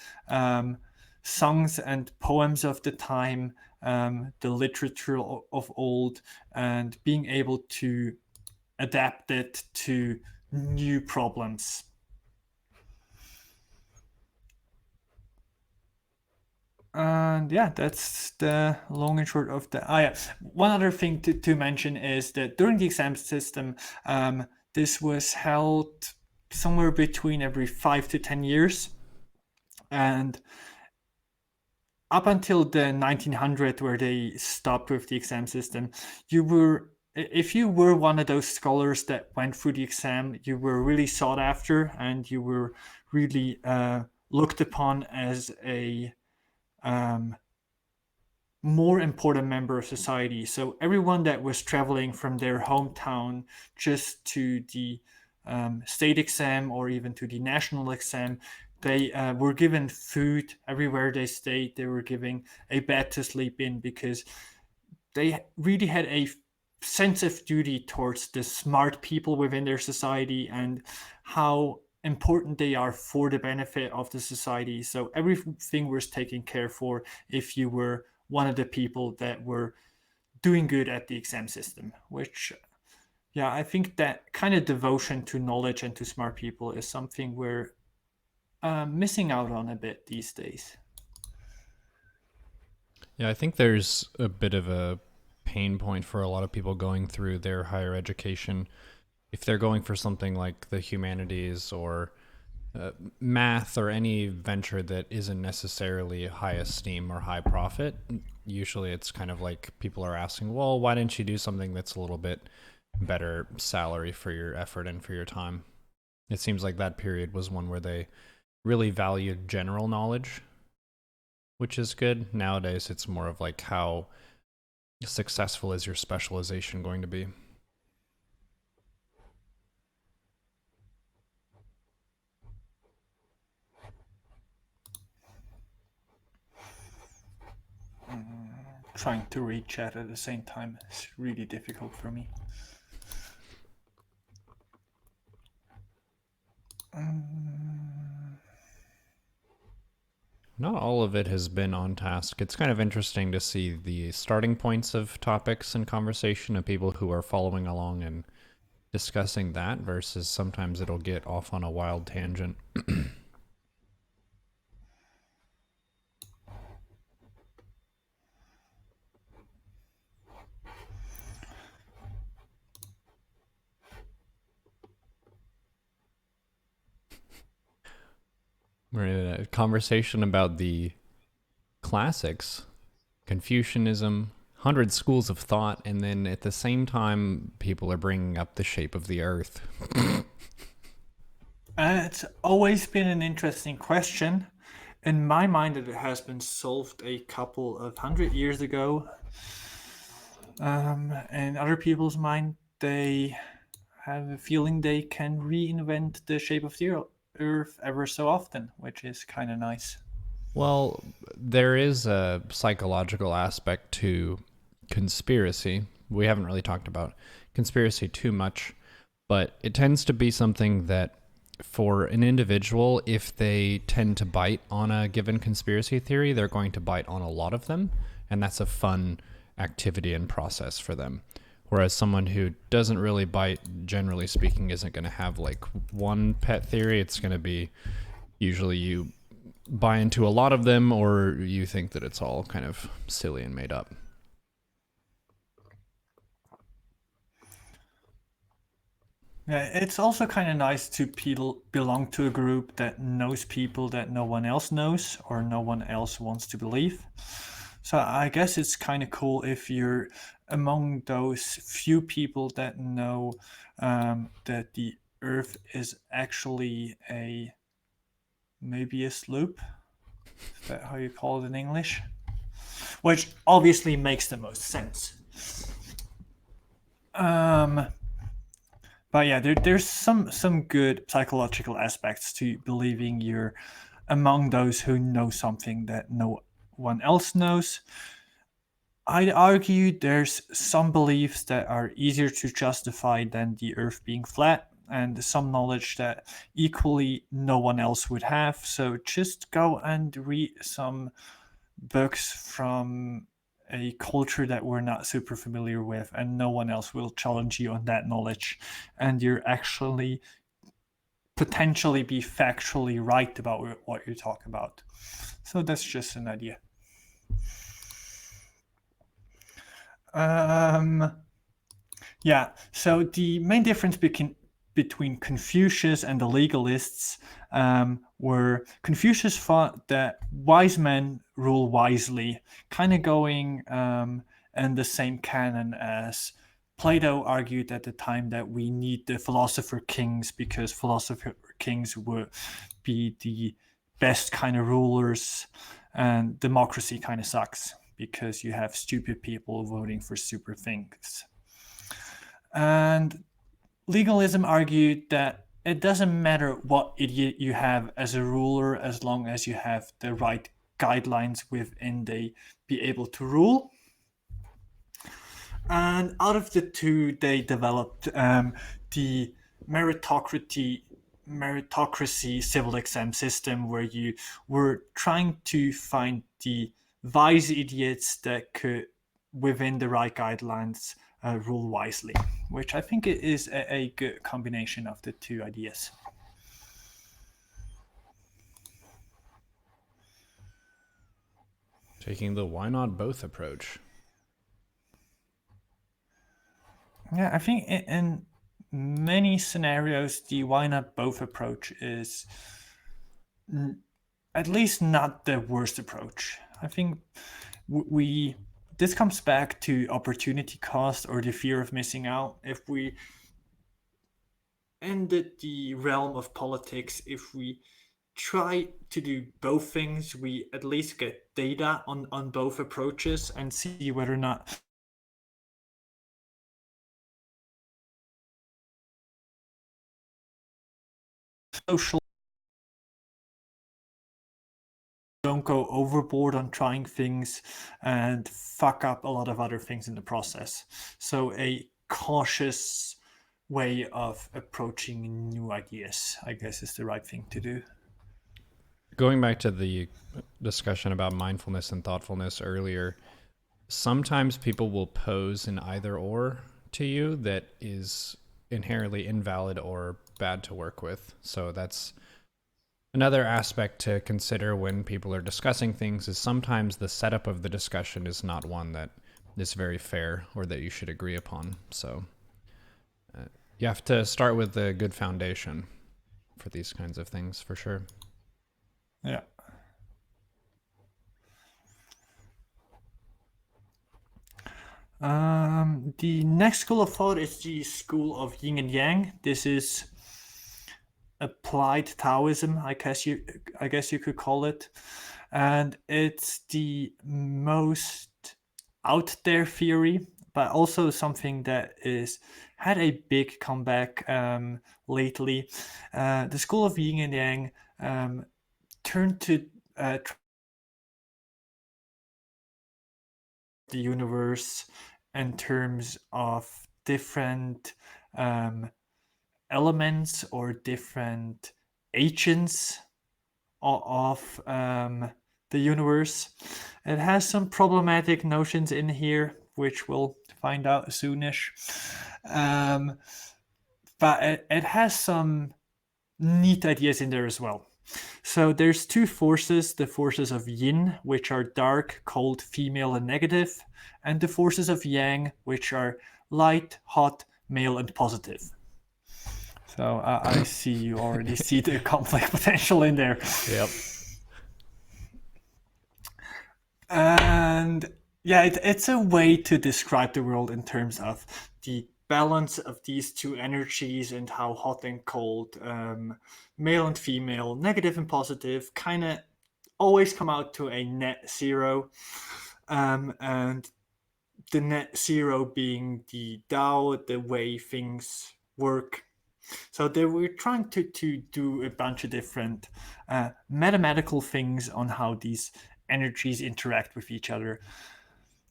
songs and poems of the time, the literature of old, and being able to adapt it to new problems. And yeah, that's the long and short of the. Ah, yeah. One other thing to mention is that during the exam system, this was held somewhere between every 5 to 10 years, and up until the 1900, where they stopped with the exam system, you were if you were one of those scholars that went through the exam, you were really sought after, and you were really looked upon as a um, more important member of society. So everyone that was traveling from their hometown just to the state exam or even to the national exam, they were given food everywhere they stayed. They were given a bed to sleep in because they really had a sense of duty towards the smart people within their society and how important they are for the benefit of the society. So everything was taken care for if you were one of the people that were doing good at the exam system, which yeah, I think that kind of devotion to knowledge and to smart people is something we're missing out on a bit these days. Yeah, I think there's a bit of a pain point for a lot of people going through their higher education. If they're going for something like the humanities or math or any venture that isn't necessarily high esteem or high profit, usually it's kind of like people are asking, well, why didn't you do something that's a little bit better salary for your effort and for your time? It seems like that period was one where they really valued general knowledge, which is good. Nowadays, it's more of like how successful is your specialization going to be? Trying to read chat at the same time is really difficult for me. Not all of it has been on task. It's kind of interesting to see the starting points of topics and conversation of people who are following along and discussing that versus sometimes it'll get off on a wild tangent. We're in a conversation about the classics, Confucianism, 100 schools of thought, and then at the same time, people are bringing up the shape of the earth. It's always been an interesting question. In my mind, it has been solved a couple of 100 years ago. In other people's mind, they have a feeling they can reinvent the shape of the Earth ever so often, which is kind of nice. Well, there is a psychological aspect to conspiracy. We haven't really talked about conspiracy too much, but it tends to be something that for an individual, if they tend to bite on a given conspiracy theory, they're going to bite on a lot of them, and that's a fun activity and process for them. Whereas someone who doesn't really bite, generally speaking, isn't going to have like one pet theory. It's going to be usually you buy into a lot of them or you think that it's all kind of silly and made up. Yeah, it's also kind of nice to belong to a group that knows people that no one else knows or no one else wants to believe. So I guess it's kind of cool if you're among those few people that know that the Earth is actually a Mobius loop. Is that how you call it in English? Which obviously makes the most sense. Um, but yeah, there's some good psychological aspects to believing you're among those who know something that no one else knows. I'd argue there's some beliefs that are easier to justify than the Earth being flat, and some knowledge that equally no one else would have. So just go and read some books from a culture that we're not super familiar with, and no one else will challenge you on that knowledge. And you're actually potentially be factually right about what you talk about. So that's just an idea. Um, yeah. So the main difference between Confucius and the legalists were Confucius thought that wise men rule wisely, kind of going in the same canon as Plato argued at the time that we need the philosopher kings because philosopher kings would be the best kind of rulers, and democracy kind of sucks because you have stupid people voting for stupid things. And legalism argued that it doesn't matter what idiot you have as a ruler as long as you have the right guidelines within they be able to rule. And out of the two, they developed the meritocracy meritocracy civil exam system, where you were trying to find the wise idiots that could, within the right guidelines, rule wisely, which I think it is a good combination of the two ideas. Taking the why not both approach. Yeah, I think in many scenarios, the why not both approach is at least not the worst approach. I think we this comes back to opportunity cost or the fear of missing out. If we ended the realm of politics, if we try to do both things, we at least get data on both approaches and see whether or not social don't go overboard on trying things and fuck up a lot of other things in the process. So a cautious way of approaching new ideas, I guess, is the right thing to do. Going back to the discussion about mindfulness and thoughtfulness earlier, sometimes people will pose an either or to you that is inherently invalid or bad to work with. So that's another aspect to consider when people are discussing things, is sometimes the setup of the discussion is not one that is very fair or that you should agree upon. So you have to start with a good foundation for these kinds of things, for sure. Yeah. The next school of thought is the school of yin and yang. This is applied Taoism, I guess you could call it, and it's the most out there theory, but also something that is had a big comeback lately. The school of yin and yang turned to the universe in terms of different elements or different agents of the universe. It has some problematic notions in here, which we'll find out soonish. But it has some neat ideas in there as well. So there's two forces, the forces of yin, which are dark, cold, female, and negative, and the forces of yang, which are light, hot, male, and positive. So I see you already see the conflict potential in there. Yep. And yeah, it's a way to describe the world in terms of the balance of these two energies and how hot and cold, male and female, negative and positive, kind of always come out to a net zero. And the net zero being the Tao, the way things work. So they were trying to do a bunch of different mathematical things on how these energies interact with each other.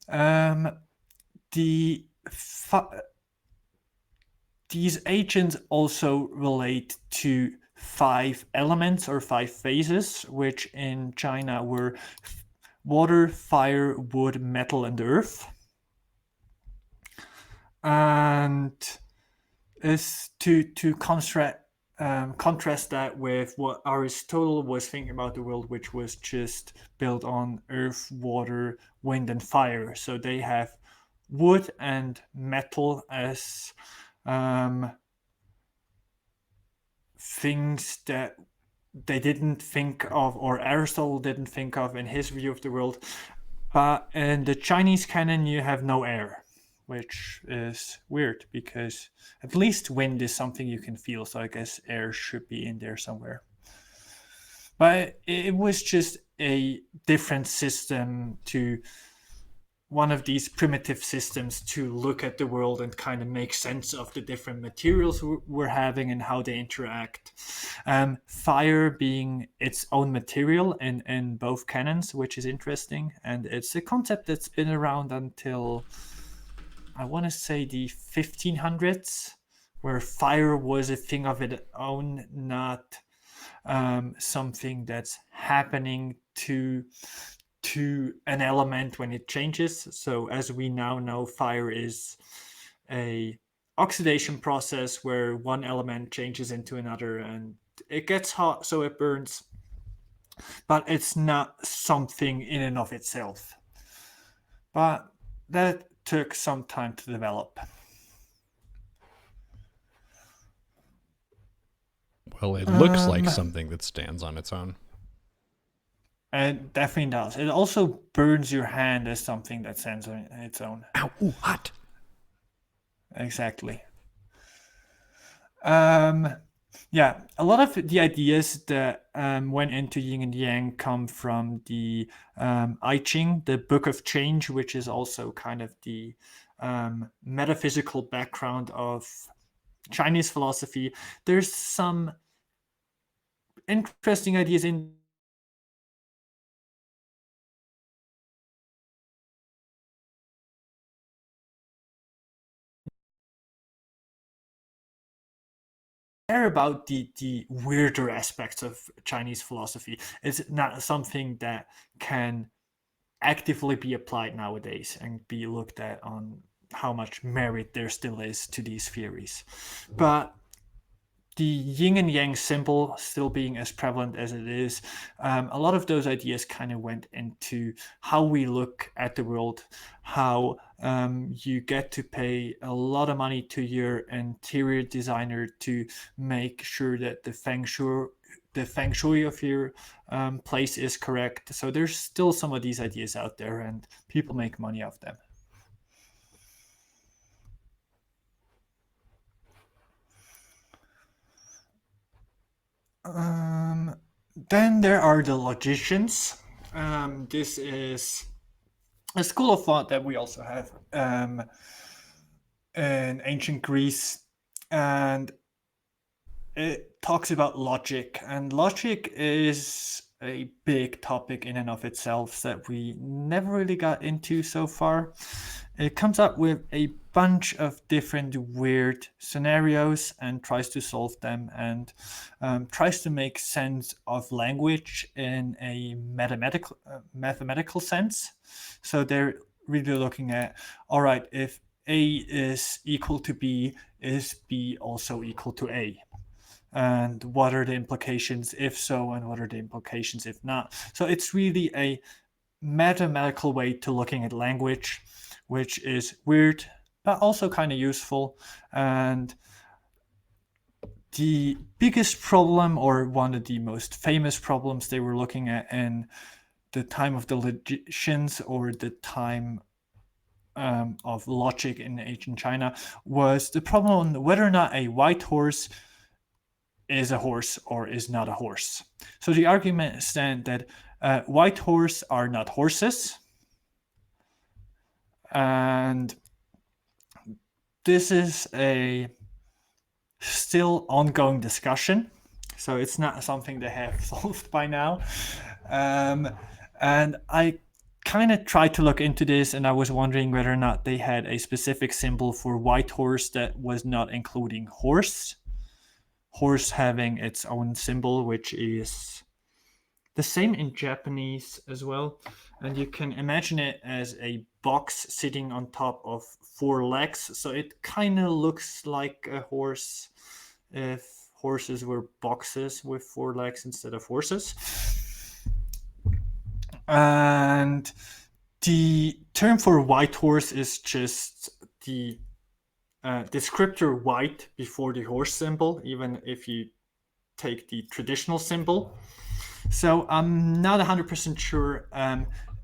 The these agents also relate to 5 elements or 5 phases, which in China were water, fire, wood, metal, and earth. And is to contrast that with what Aristotle was thinking about the world, which was just built on earth, water, wind, and fire. So they have wood and metal as things that they didn't think of, or Aristotle didn't think of in his view of the world. But in the Chinese canon, you have no air, which is weird because at least wind is something you can feel. So I guess air should be in there somewhere. But it was just a different system to one of these primitive systems to look at the world and kind of make sense of the different materials we're having and how they interact. Fire being its own material in both canons, which is interesting. And it's a concept that's been around until, I want to say, the 1500s, where fire was a thing of its own, not something that's happening to an element when it changes. So as we now know, fire is a oxidation process where one element changes into another and it gets hot, so it burns, but it's not something in and of itself. But that took some time to develop. Well, it looks like something that stands on its own. It definitely does. It also burns your hand as something that stands on its own. Ow, ooh, hot. Exactly. Yeah, a lot of the ideas that went into yin and yang come from the I Ching, the Book of Change, which is also kind of the metaphysical background of Chinese philosophy. There's some interesting ideas in there about the weirder aspects of Chinese philosophy. It's not something that can actively be applied nowadays and be looked at on how much merit there still is to these theories. But the yin and yang symbol still being as prevalent as it is, a lot of those ideas kind of went into how we look at the world, how you get to pay a lot of money to your interior designer to make sure that the feng shui of your place is correct. So there's still some of these ideas out there, and people make money off them. Then there are the logicians. This is a school of thought that we also have in ancient Greece, and it talks about logic. And logic is a big topic in and of itself that we never really got into so far. It comes up with a bunch of different weird scenarios and tries to solve them and tries to make sense of language in a mathematical sense. So they're really looking at, all right, if A is equal to B, is B also equal to A? And what are the implications if so, and what are the implications if not? So it's really a mathematical way to looking at language, which is weird but also kind of useful. And the biggest problem, or one of the most famous problems they were looking at in the time of the logicians, or the time of logic in ancient China, was the problem on whether or not a white horse is a horse or is not a horse. So the argument stands that white horse are not horses, and this is a still ongoing discussion. So it's not something they have solved by now. And I kind of tried to look into this, and I was wondering whether or not they had a specific symbol for white horse that was not including horse. Horse having its own symbol, which is the same in Japanese as well. And you can imagine it as a box sitting on top of four legs. So it kind of looks like a horse if horses were boxes with four legs instead of horses. And the term for white horse is just the descriptor white before the horse symbol, even if you take the traditional symbol. So I'm not 100% sure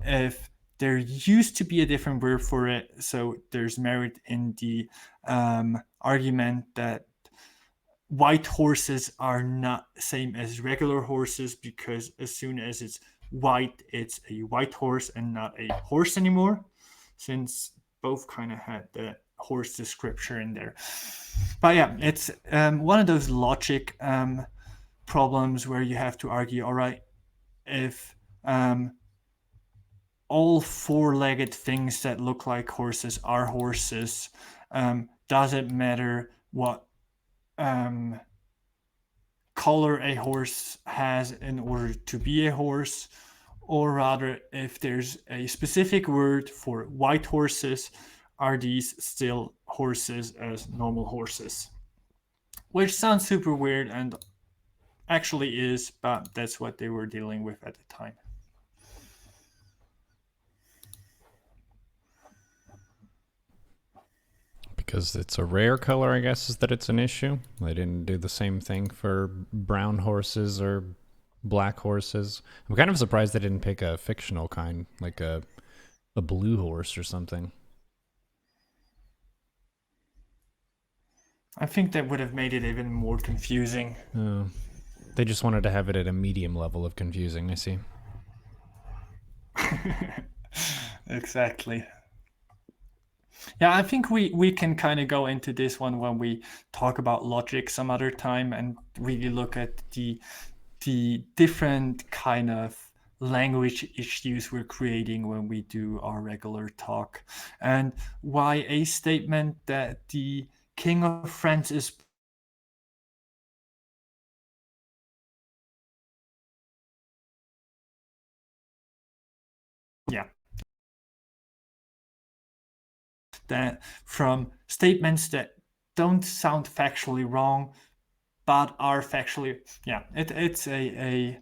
if there used to be a different word for it. So there's merit in the argument that white horses are not same as regular horses, because as soon as it's white, it's a white horse and not a horse anymore, since both kind of had the horse description in there. But yeah, it's one of those logic problems where you have to argue, all right, if all four-legged things that look like horses are horses, does it matter what um, color a horse has in order to be a horse? Or rather, if there's a specific word for white horses, are these still horses as normal horses? Which sounds super weird and actually is, but that's what they were dealing with at the time. Because it's a rare color, I guess, is that it's an issue. They didn't do the same thing for brown horses or black horses. I'm kind of surprised they didn't pick a fictional kind, like a blue horse or something. I think that would have made it even more confusing. Oh, they just wanted to have it at a medium level of confusing, I see. Exactly. Yeah, I think we can kind of go into this one when we talk about logic some other time and really look at the different kind of language issues we're creating when we do our regular talk, and why a statement that the King of France is, yeah, that from statements that don't sound factually wrong but are factually, yeah, it's a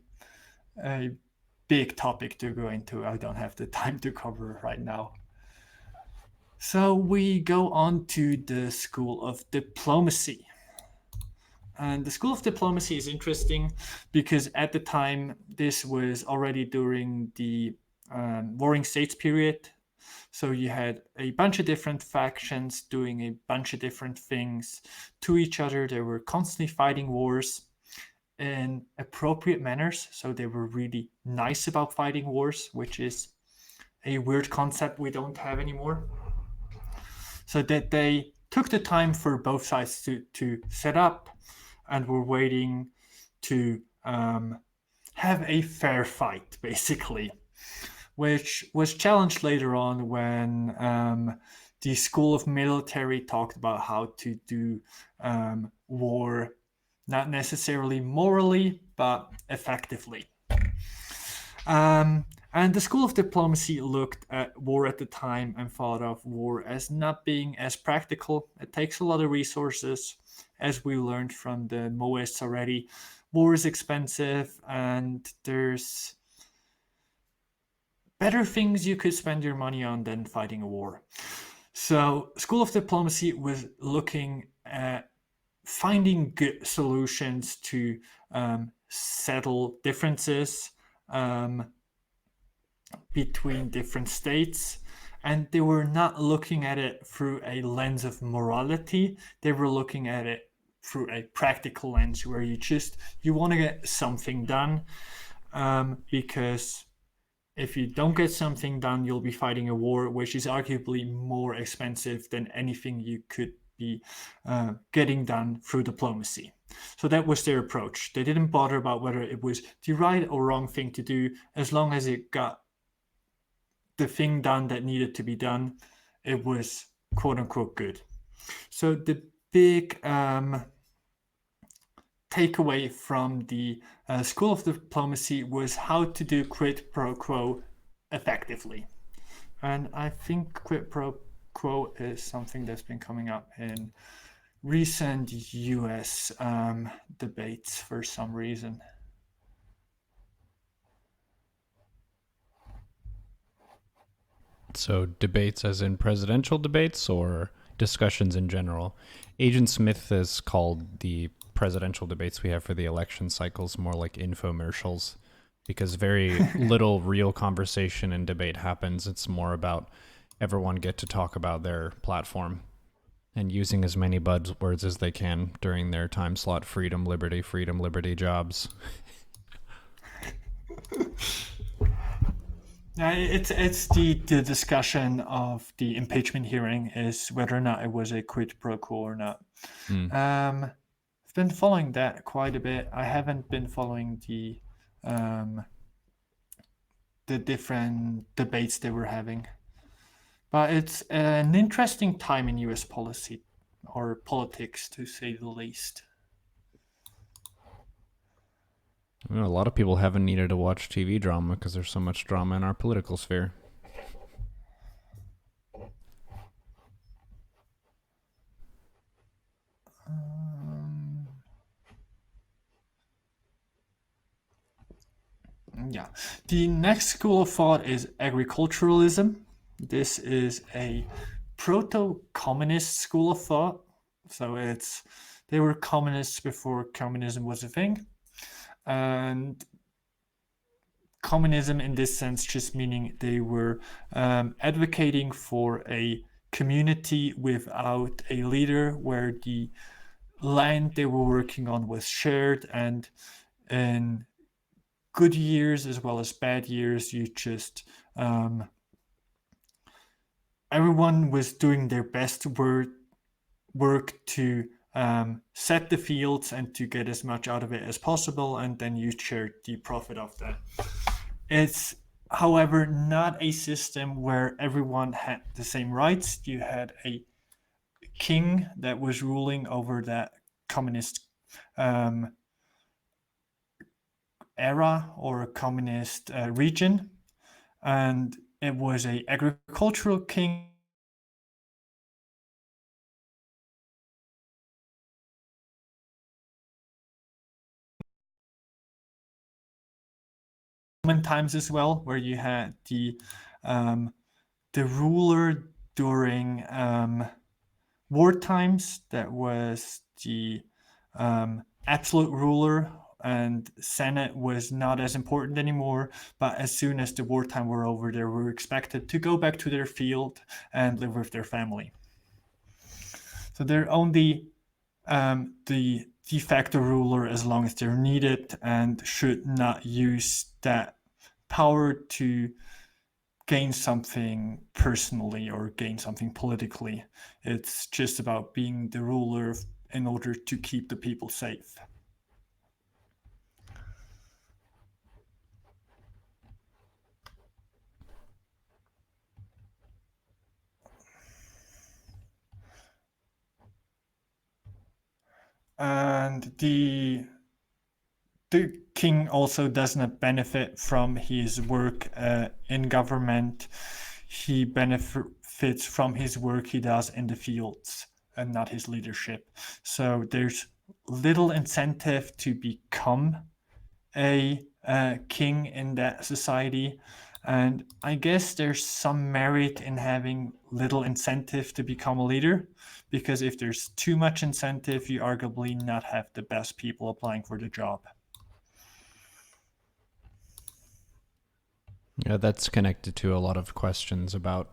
big topic to go into. I don't have the time to cover right now. So we go on to the School of Diplomacy. And the School of Diplomacy is interesting because at the time, this was already during the Warring States period. So you had a bunch of different factions doing a bunch of different things to each other. They were constantly fighting wars in appropriate manners. So they were really nice about fighting wars, which is a weird concept we don't have anymore. So that they took the time for both sides to set up and were waiting to have a fair fight, basically, which was challenged later on when the School of Military talked about how to do war, not necessarily morally, but effectively. And the School of Diplomacy looked at war at the time and thought of war as not being as practical. It takes a lot of resources, as we learned from the Moists already. War is expensive, and there's better things you could spend your money on than fighting a war. So, School of Diplomacy was looking at finding good solutions to settle differences between different states. And they were not looking at it through a lens of morality. They were looking at it through a practical lens where you want to get something done, because if you don't get something done, you'll be fighting a war, which is arguably more expensive than anything you could be getting done through diplomacy. So that was their approach. They didn't bother about whether it was the right or wrong thing to do, as long as it got the thing done that needed to be done. It was quote unquote good. So the big takeaway from the School of Diplomacy was how to do quid pro quo effectively. And I think quid pro quo is something that's been coming up in recent US debates for some reason. So, debates as in presidential debates or discussions in general? Agent Smith has called the presidential debates we have for the election cycles more like infomercials because very little real conversation and debate happens. It's more about everyone get to talk about their platform. and using as many buzzwords as they can during their time slot: freedom, liberty jobs. It's the discussion of the impeachment hearing is whether or not it was a quid pro quo or not. Mm. I've been following that quite a bit. I haven't been following um, the different debates they were having, but it's an interesting time in U.S. policy or politics, to say the least. I mean, a lot of people haven't needed to watch TV drama because there's so much drama in our political sphere. Um, yeah. The next school of thought is agriculturalism. This is a proto-communist school of thought. So they were communists before communism was a thing. And communism in this sense just meaning they were advocating for a community without a leader where the land they were working on was shared, and in good years as well as bad years you just everyone was doing their best work to set the fields and to get as much out of it as possible, and then you share the profit of that. It's, however, not a system where everyone had the same rights. You had a king that was ruling over that communist um, era or a communist region, and it was a agricultural king. Roman times as well, where you had um, the ruler during war times that was the absolute ruler, and Senate was not as important anymore. But as soon as the wartime were over, they were expected to go back to their field and live with their family. So they're only the de facto ruler as long as they're needed and should not use that power to gain something personally or gain something politically. It's just about being the ruler in order to keep the people safe. And the king also does not benefit from his work in government. He benefits from his work he does in the fields and not his leadership. So there's little incentive to become a king in that society. And I guess there's some merit in having little incentive to become a leader, because if there's too much incentive, you arguably not have the best people applying for the job. Yeah, that's connected to a lot of questions about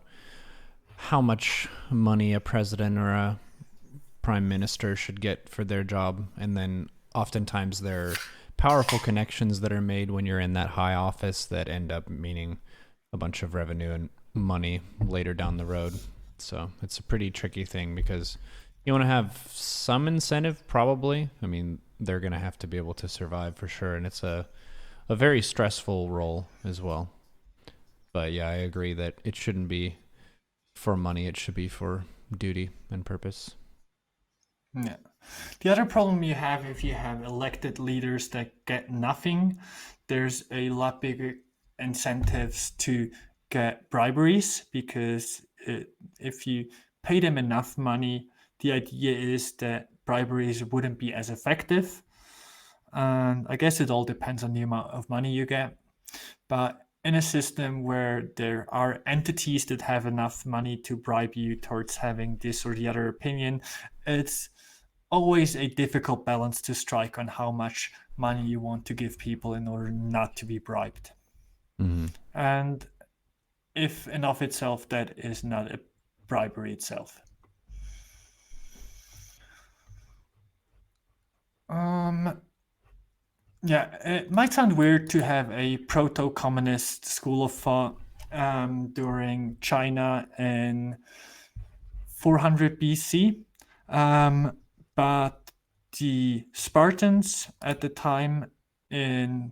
how much money a president or a prime minister should get for their job, and then oftentimes there are powerful connections that are made when you're in that high office that end up meaning a bunch of revenue and money later down the road. So it's a pretty tricky thing because you want to have some incentive, probably. I mean, they're going to have to be able to survive for sure, and it's a very stressful role as well. But yeah, I agree that it shouldn't be for money, it should be for duty and purpose. Yeah. The other problem you have if you have elected leaders that get nothing, there's a lot bigger incentives to get briberies, because if you pay them enough money, the idea is that briberies wouldn't be as effective. And I guess it all depends on the amount of money you get. But in a system where there are entities that have enough money to bribe you towards having this or the other opinion, it's always a difficult balance to strike on how much money you want to give people in order not to be bribed. Mm-hmm. And if and of itself that is not a bribery itself. Yeah, it might sound weird to have a proto-communist school of thought during China in 400 BC, but the Spartans at the time in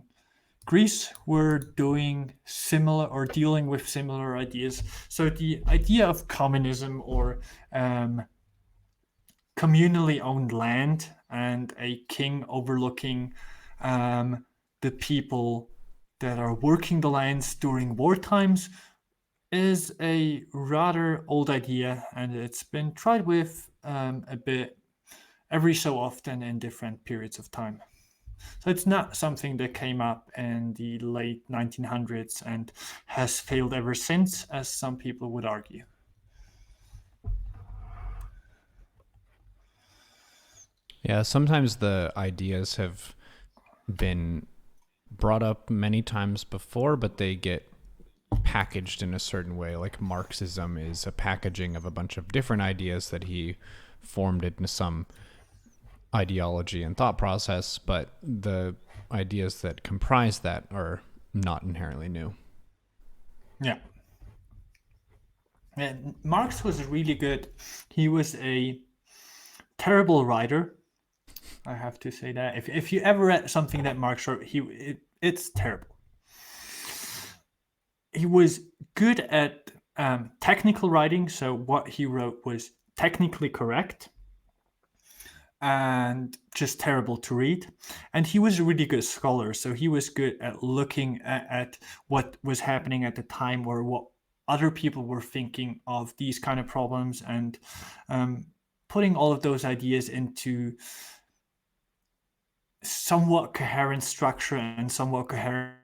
Greece were doing similar or dealing with similar ideas. So the idea of communism or um, communally owned land and a king overlooking um, the people that are working the lands during war times is a rather old idea, and it's been tried with a bit every so often in different periods of time. So it's not something that came up in the late 1900s and has failed ever since, as some people would argue. Yeah, sometimes the ideas have been brought up many times before, but they get packaged in a certain way. Like Marxism is a packaging of a bunch of different ideas that he formed into some ideology and thought process, but the ideas that comprise that are not inherently new. Yeah. And Marx was really good. He was a terrible writer. I have to say that. If you ever read something that Marx wrote, it's terrible. He was good at technical writing, so what he wrote was technically correct and just terrible to read. And he was a really good scholar, so he was good at looking at what was happening at the time or what other people were thinking of these kind of problems and putting all of those ideas into somewhat coherent structure and somewhat coherent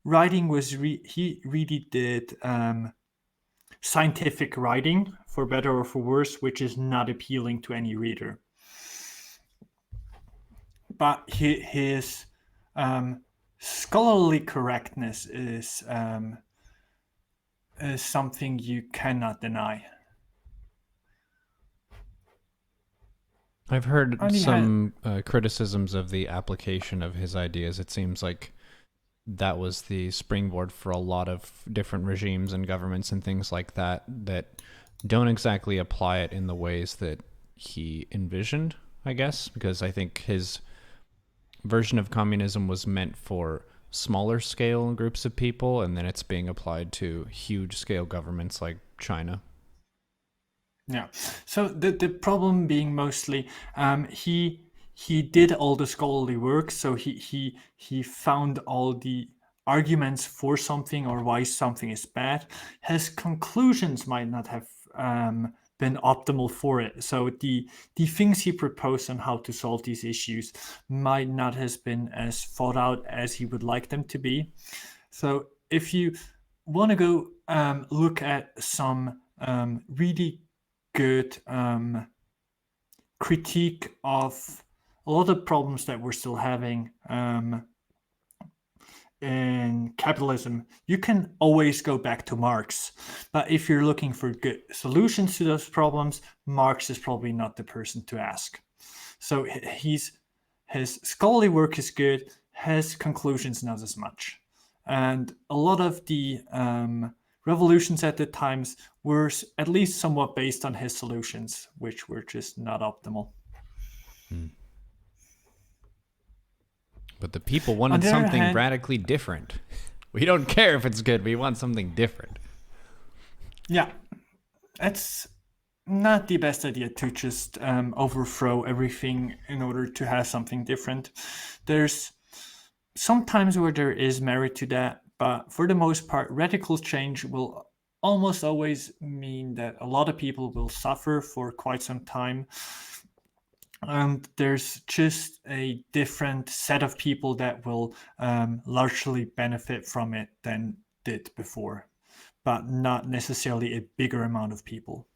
writing was he really did scientific writing, for better or for worse, which is not appealing to any reader. But his scholarly correctness is something you cannot deny. I've heard And he had, some criticisms of the application of his ideas. It seems like that was the springboard for a lot of different regimes and governments and things like that that don't exactly apply it in the ways that he envisioned, I guess, because I think his version of communism was meant for smaller scale groups of people, and then it's being applied to huge scale governments like China. yeah. So the problem being mostly he did all the scholarly work, so he found all the arguments for something or why something is bad. His conclusions might not have been optimal for it. So the things he proposed on how to solve these issues might not have been as thought out as he would like them to be. So if you want to go look at some really good critique of a lot of problems that we're still having in capitalism, you can always go back to Marx. But if you're looking for good solutions to those problems, Marx is probably not the person to ask. So his scholarly work is good, his conclusions not as much. And a lot of the revolutions at the times were at least somewhat based on his solutions, which were just not optimal. Hmm. But the people On wanted the other something hand, radically different. We don't care if it's good, we want something different. yeah, it's not the best idea to just overthrow everything in order to have something different. There's sometimes where there is merit to that, but for the most part, radical change will almost always mean that a lot of people will suffer for quite some time. And there's just a different set of people that will largely benefit from it than did before, but not necessarily a bigger amount of people.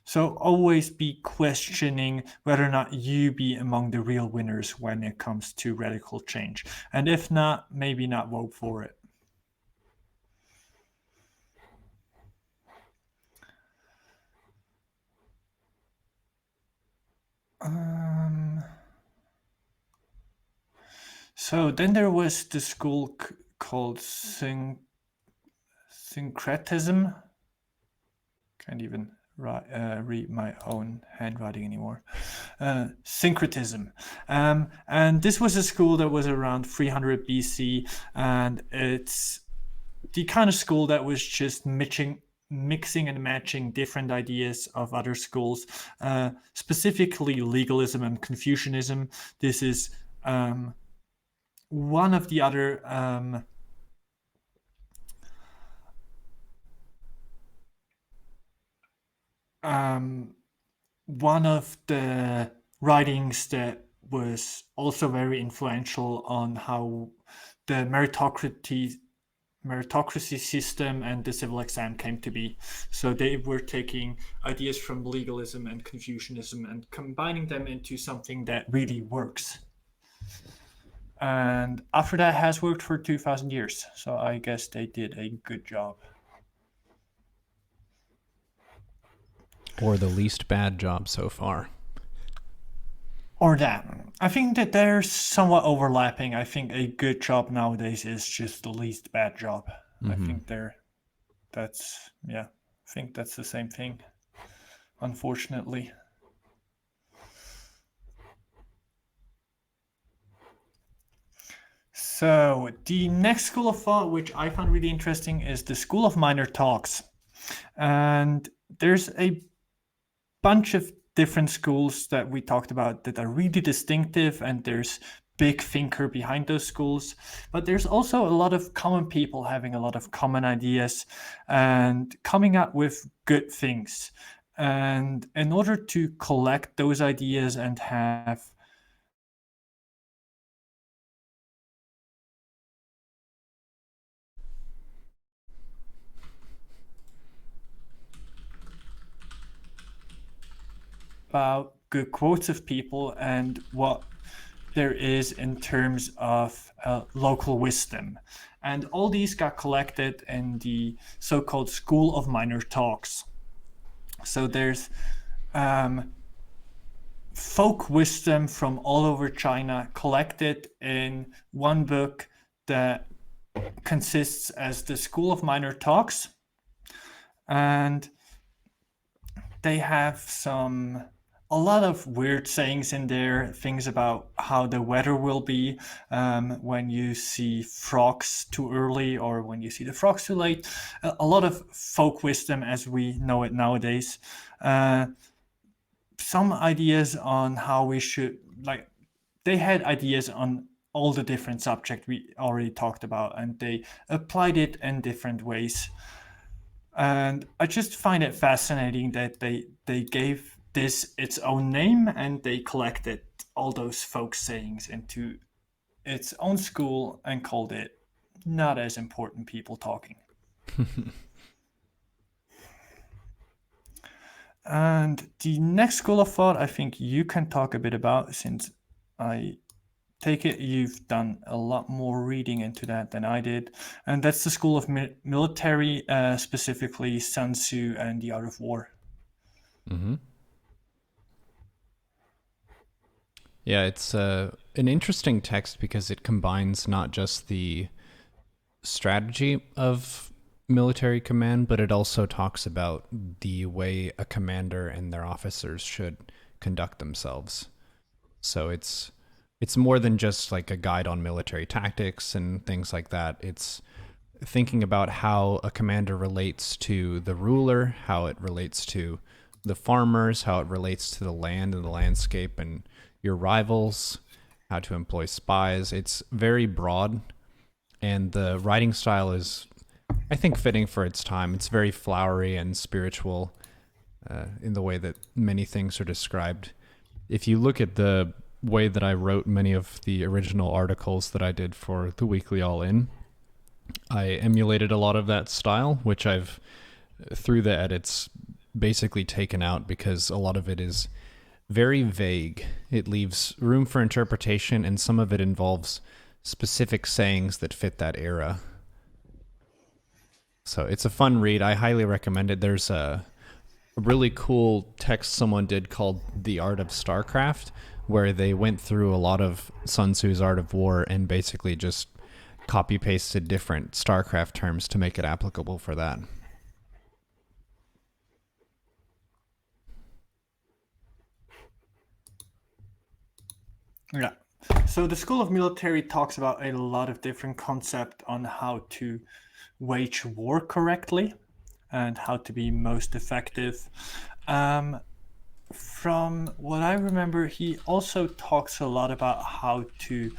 So always be questioning whether or not you be among the real winners when it comes to radical change. And if not, maybe not vote for it. Um, so then there was the school called syncretism. Can't even read my own handwriting anymore. Syncretism. And this was a school that was around 300 BC, and it's the kind of school that was just mixing and matching different ideas of other schools, specifically legalism and Confucianism. This is one of the other one of the writings that was also very influential on how the meritocracy system and the civil exam came to be. So they were taking ideas from legalism and Confucianism and combining them into something that really works. And after that has worked for 2000 years. So I guess they did a good job. Or the least bad job so far. Or that. I think that they're somewhat overlapping. I think a good job nowadays is just the least bad job. I think I think that's the same thing, unfortunately. So the next school of thought, which I found really interesting, is the School of Minor Talks. And there's a bunch of different schools that we talked about that are really distinctive, and there's big thinker behind those schools, but there's also a lot of common people having a lot of common ideas and coming up with good things. And in order to collect those ideas and have about good quotes of people and what there is in terms of local wisdom. And all these got collected in the so called School of Minor Talks. So there's folk wisdom from all over China collected in one book that consists as the School of Minor Talks. And they have a lot of weird sayings in there, things about how the weather will be when you see frogs too early or when you see the frogs too late. A lot of folk wisdom as we know it nowadays. Some ideas on how we should, like, they had ideas on all the different subjects we already talked about, and they applied it in different ways. And I just find it fascinating that they gave this its own name and they collected all those folk sayings into its own school and called it Not As Important People Talking. And the next school of thought, I think you can talk a bit about, since I take it you've done a lot more reading into that than I did. And that's the School of Military, specifically Sun Tzu and the Art of War. Yeah, it's an interesting text because it combines not just the strategy of military command, but it also talks about the way a commander and their officers should conduct themselves. So it's more than just like a guide on military tactics and things like that. It's thinking about how a commander relates to the ruler, how it relates to the farmers, how it relates to the land and the landscape and your rivals, how to employ spies. It's very broad, and the writing style is, I think, fitting for its time. It's very flowery and spiritual in the way that many things are described. If you look at the way that I wrote many of the original articles that I did for the Weekly All In, I emulated a lot of that style, which I've, through the edits, basically taken out because a lot of it is very vague. It leaves room for interpretation, and some of it involves specific sayings that fit that era. So it's a fun read. I highly recommend it. There's a really cool text someone did called The Art of Starcraft, where they went through a lot of Sun Tzu's Art of War and basically just copy pasted different StarCraft terms to make it applicable for that. Yeah. So the School of Military talks about a lot of different concepts on how to wage war correctly and how to be most effective. Um, from what I remember, he also talks a lot about how to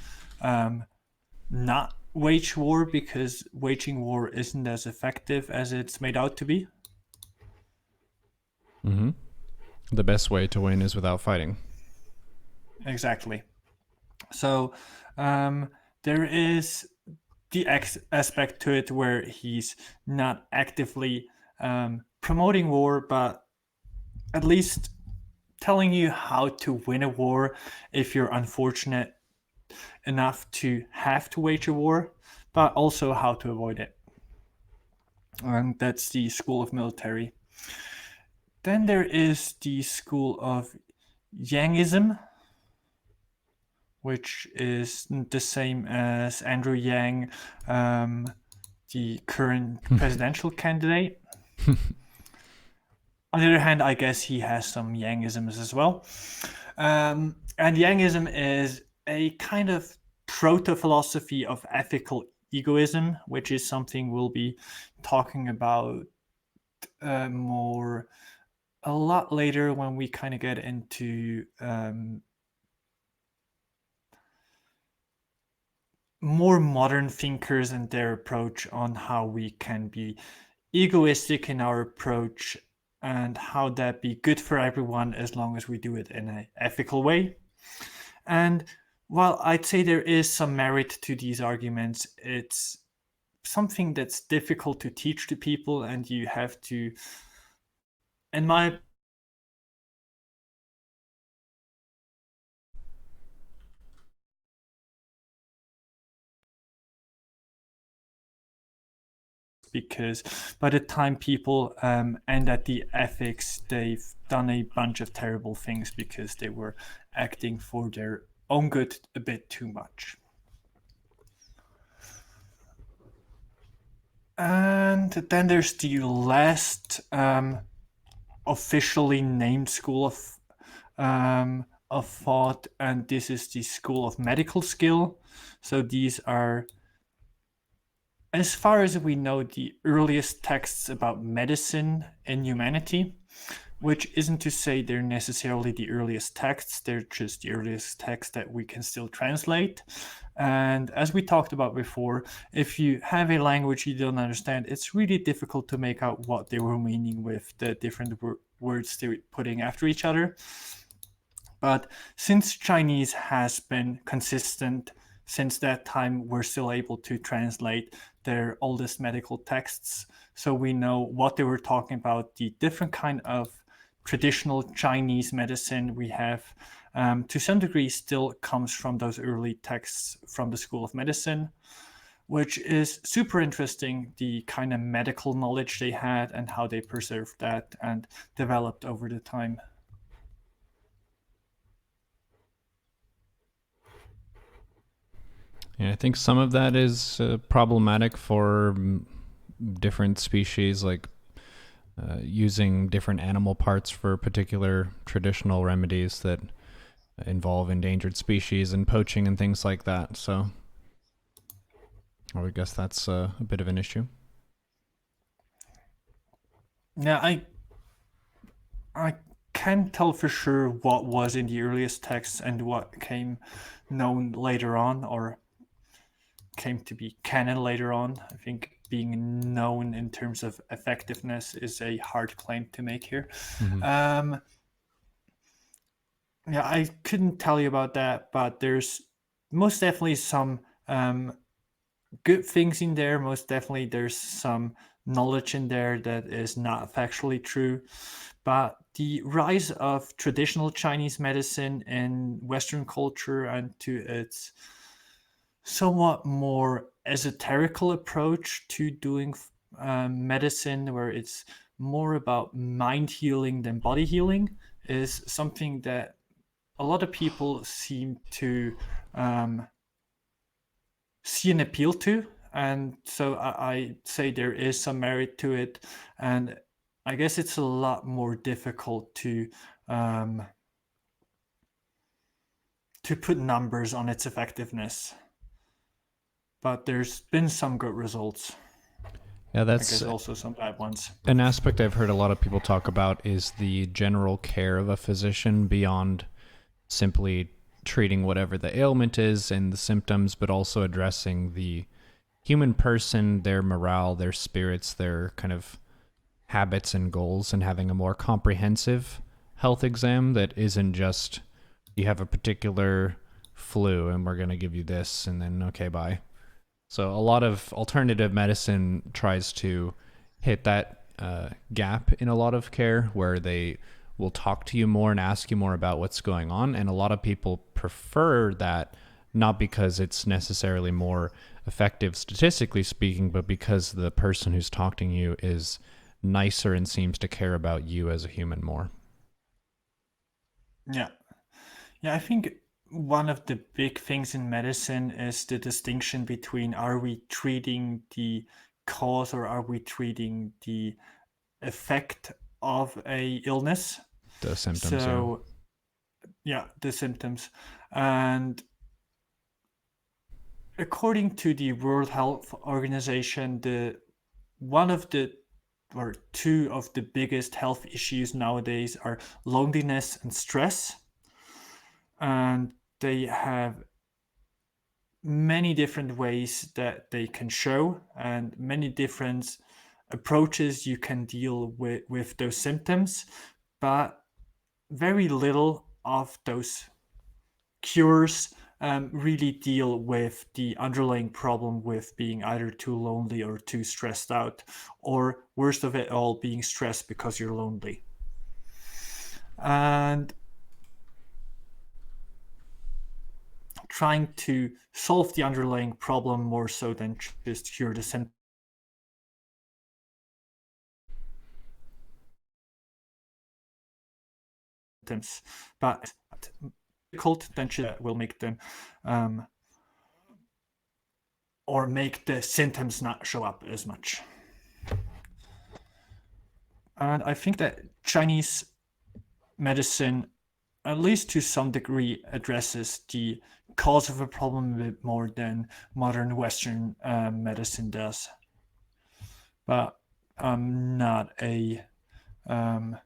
not wage war because waging war isn't as effective as it's made out to be. Mm-hmm. The best way to win is without fighting. Exactly. So there is the aspect to it where he's not actively promoting war, but at least telling you how to win a war if you're unfortunate enough to have to wage a war, but also how to avoid it. And that's the School of Military. Then there is the School of Yangism, which is the same as Andrew Yang, the current presidential candidate. On the other hand, I guess he has some Yangisms as well. And Yangism is a kind of proto philosophy of ethical egoism, which is something we'll be talking about more a lot later when we kind of get into more modern thinkers and their approach on how we can be egoistic in our approach and how that be good for everyone as long as we do it in an ethical way. And while I'd say there is some merit to these arguments, it's something that's difficult to teach to people, and you have to, in my because by the time people end at the ethics, they've done a bunch of terrible things because they were acting for their own good a bit too much. And then there's the last officially named school of thought, and this is the School of Medical Skill. So these are, as far as we know, the earliest texts about medicine in humanity, which isn't to say they're necessarily the earliest texts, they're just the earliest texts that we can still translate. And as we talked about before, if you have a language you don't understand, it's really difficult to make out what they were meaning with the different words they were putting after each other. But since Chinese has been consistent since that time, we're still able to translate their oldest medical texts. So we know what they were talking about, the different kind of traditional Chinese medicine we have, to some degree, still comes from those early texts from the School of Medicine, which is super interesting, the kind of medical knowledge they had and how they preserved that and developed over the time. And I think some of that is problematic for different species, like using different animal parts for particular traditional remedies that involve endangered species and poaching and things like that. So I would guess that's a bit of an issue. Now, I can't tell for sure what was in the earliest texts and what came known later on or came to be canon later on. I think being known in terms of effectiveness is a hard claim to make here. Mm-hmm. Yeah, I couldn't tell you about that, but there's most definitely some good things in there. Most definitely, there's some knowledge in there that is not factually true. But the rise of traditional Chinese medicine in Western culture and to its somewhat more esoterical approach to doing medicine, where it's more about mind healing than body healing, is something that a lot of people seem to um, see an appeal to. And so I say there is some merit to it. And I guess it's a lot more difficult um, to put numbers on its effectiveness. But there's been some good results. Yeah, I that's guess also some bad ones. an aspect I've heard a lot of people talk about is the general care of a physician beyond simply treating whatever the ailment is and the symptoms, but also addressing the human person, their morale, their spirits, their kind of habits and goals, and having a more comprehensive health exam that isn't just you have a particular flu and we're going to give you this and then okay, bye. So a lot of alternative medicine tries to hit that gap in a lot of care where they will talk to you more and ask you more about what's going on. And a lot of people prefer that, not because it's necessarily more effective statistically speaking, but because the person who's talking to you is nicer and seems to care about you as a human more. Yeah. Yeah, I think one of the big things in medicine is the distinction between, are we treating the cause or are we treating the effect of a illness? The symptoms, yeah. So, yeah, the symptoms. And according to the World Health Organization, the one of the or two of the biggest health issues nowadays are loneliness and stress. And they have many different ways that they can show and many different approaches you can deal with those symptoms, but very little of those cures really deal with the underlying problem with being either too lonely or too stressed out, or worst of it all, being stressed because you're lonely. And trying to solve the underlying problem more so than just cure the symptoms. But difficult, then will make them um, or make the symptoms not show up as much. And I think that Chinese medicine, at least to some degree, addresses the cause of a problem a bit more than modern Western medicine does. But I'm not a um,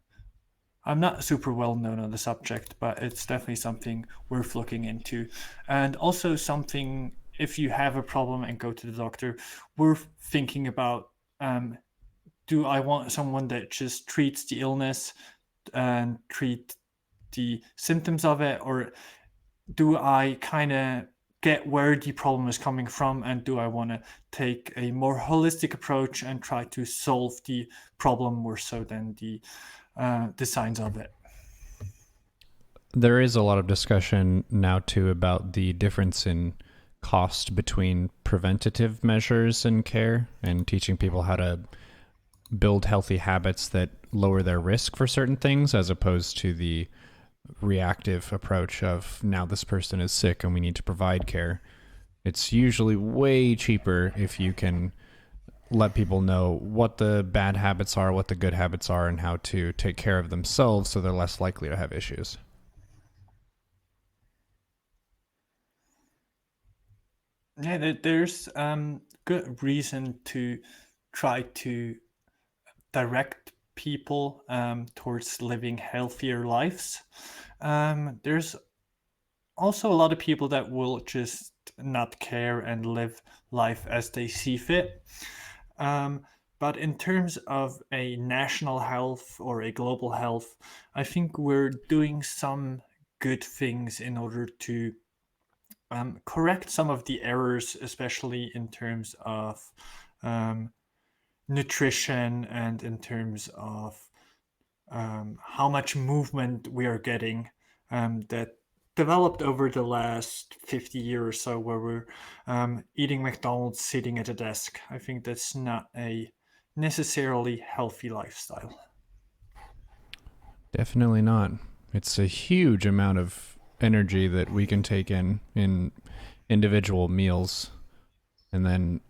I'm not super well known on the subject, but it's definitely something worth looking into. And also something, if you have a problem and go to the doctor, worth thinking about, um, do I want someone that just treats the illness and treat the symptoms of it, or do I kind of get where the problem is coming from, and do I want to take a more holistic approach and try to solve the problem more so than the signs of it? There is a lot of discussion now too about the difference in cost between preventative measures and care and teaching people how to build healthy habits that lower their risk for certain things as opposed to the reactive approach of now this person is sick and we need to provide care. It's usually way cheaper if you can let people know what the bad habits are, what the good habits are, and how to take care of themselves so they're less likely to have issues. Yeah, there's good reason to try to direct people towards living healthier lives. There's also a lot of people that will just not care and live life as they see fit. Um, but in terms of a national health or a global health, I think we're doing some good things in order to correct some of the errors, especially in terms of um, nutrition and in terms of how much movement we are getting, that developed over the last 50 years or so, where we're eating McDonald's sitting at a desk. I think that's not a necessarily healthy lifestyle. Definitely not. It's a huge amount of energy that we can take in individual meals, and then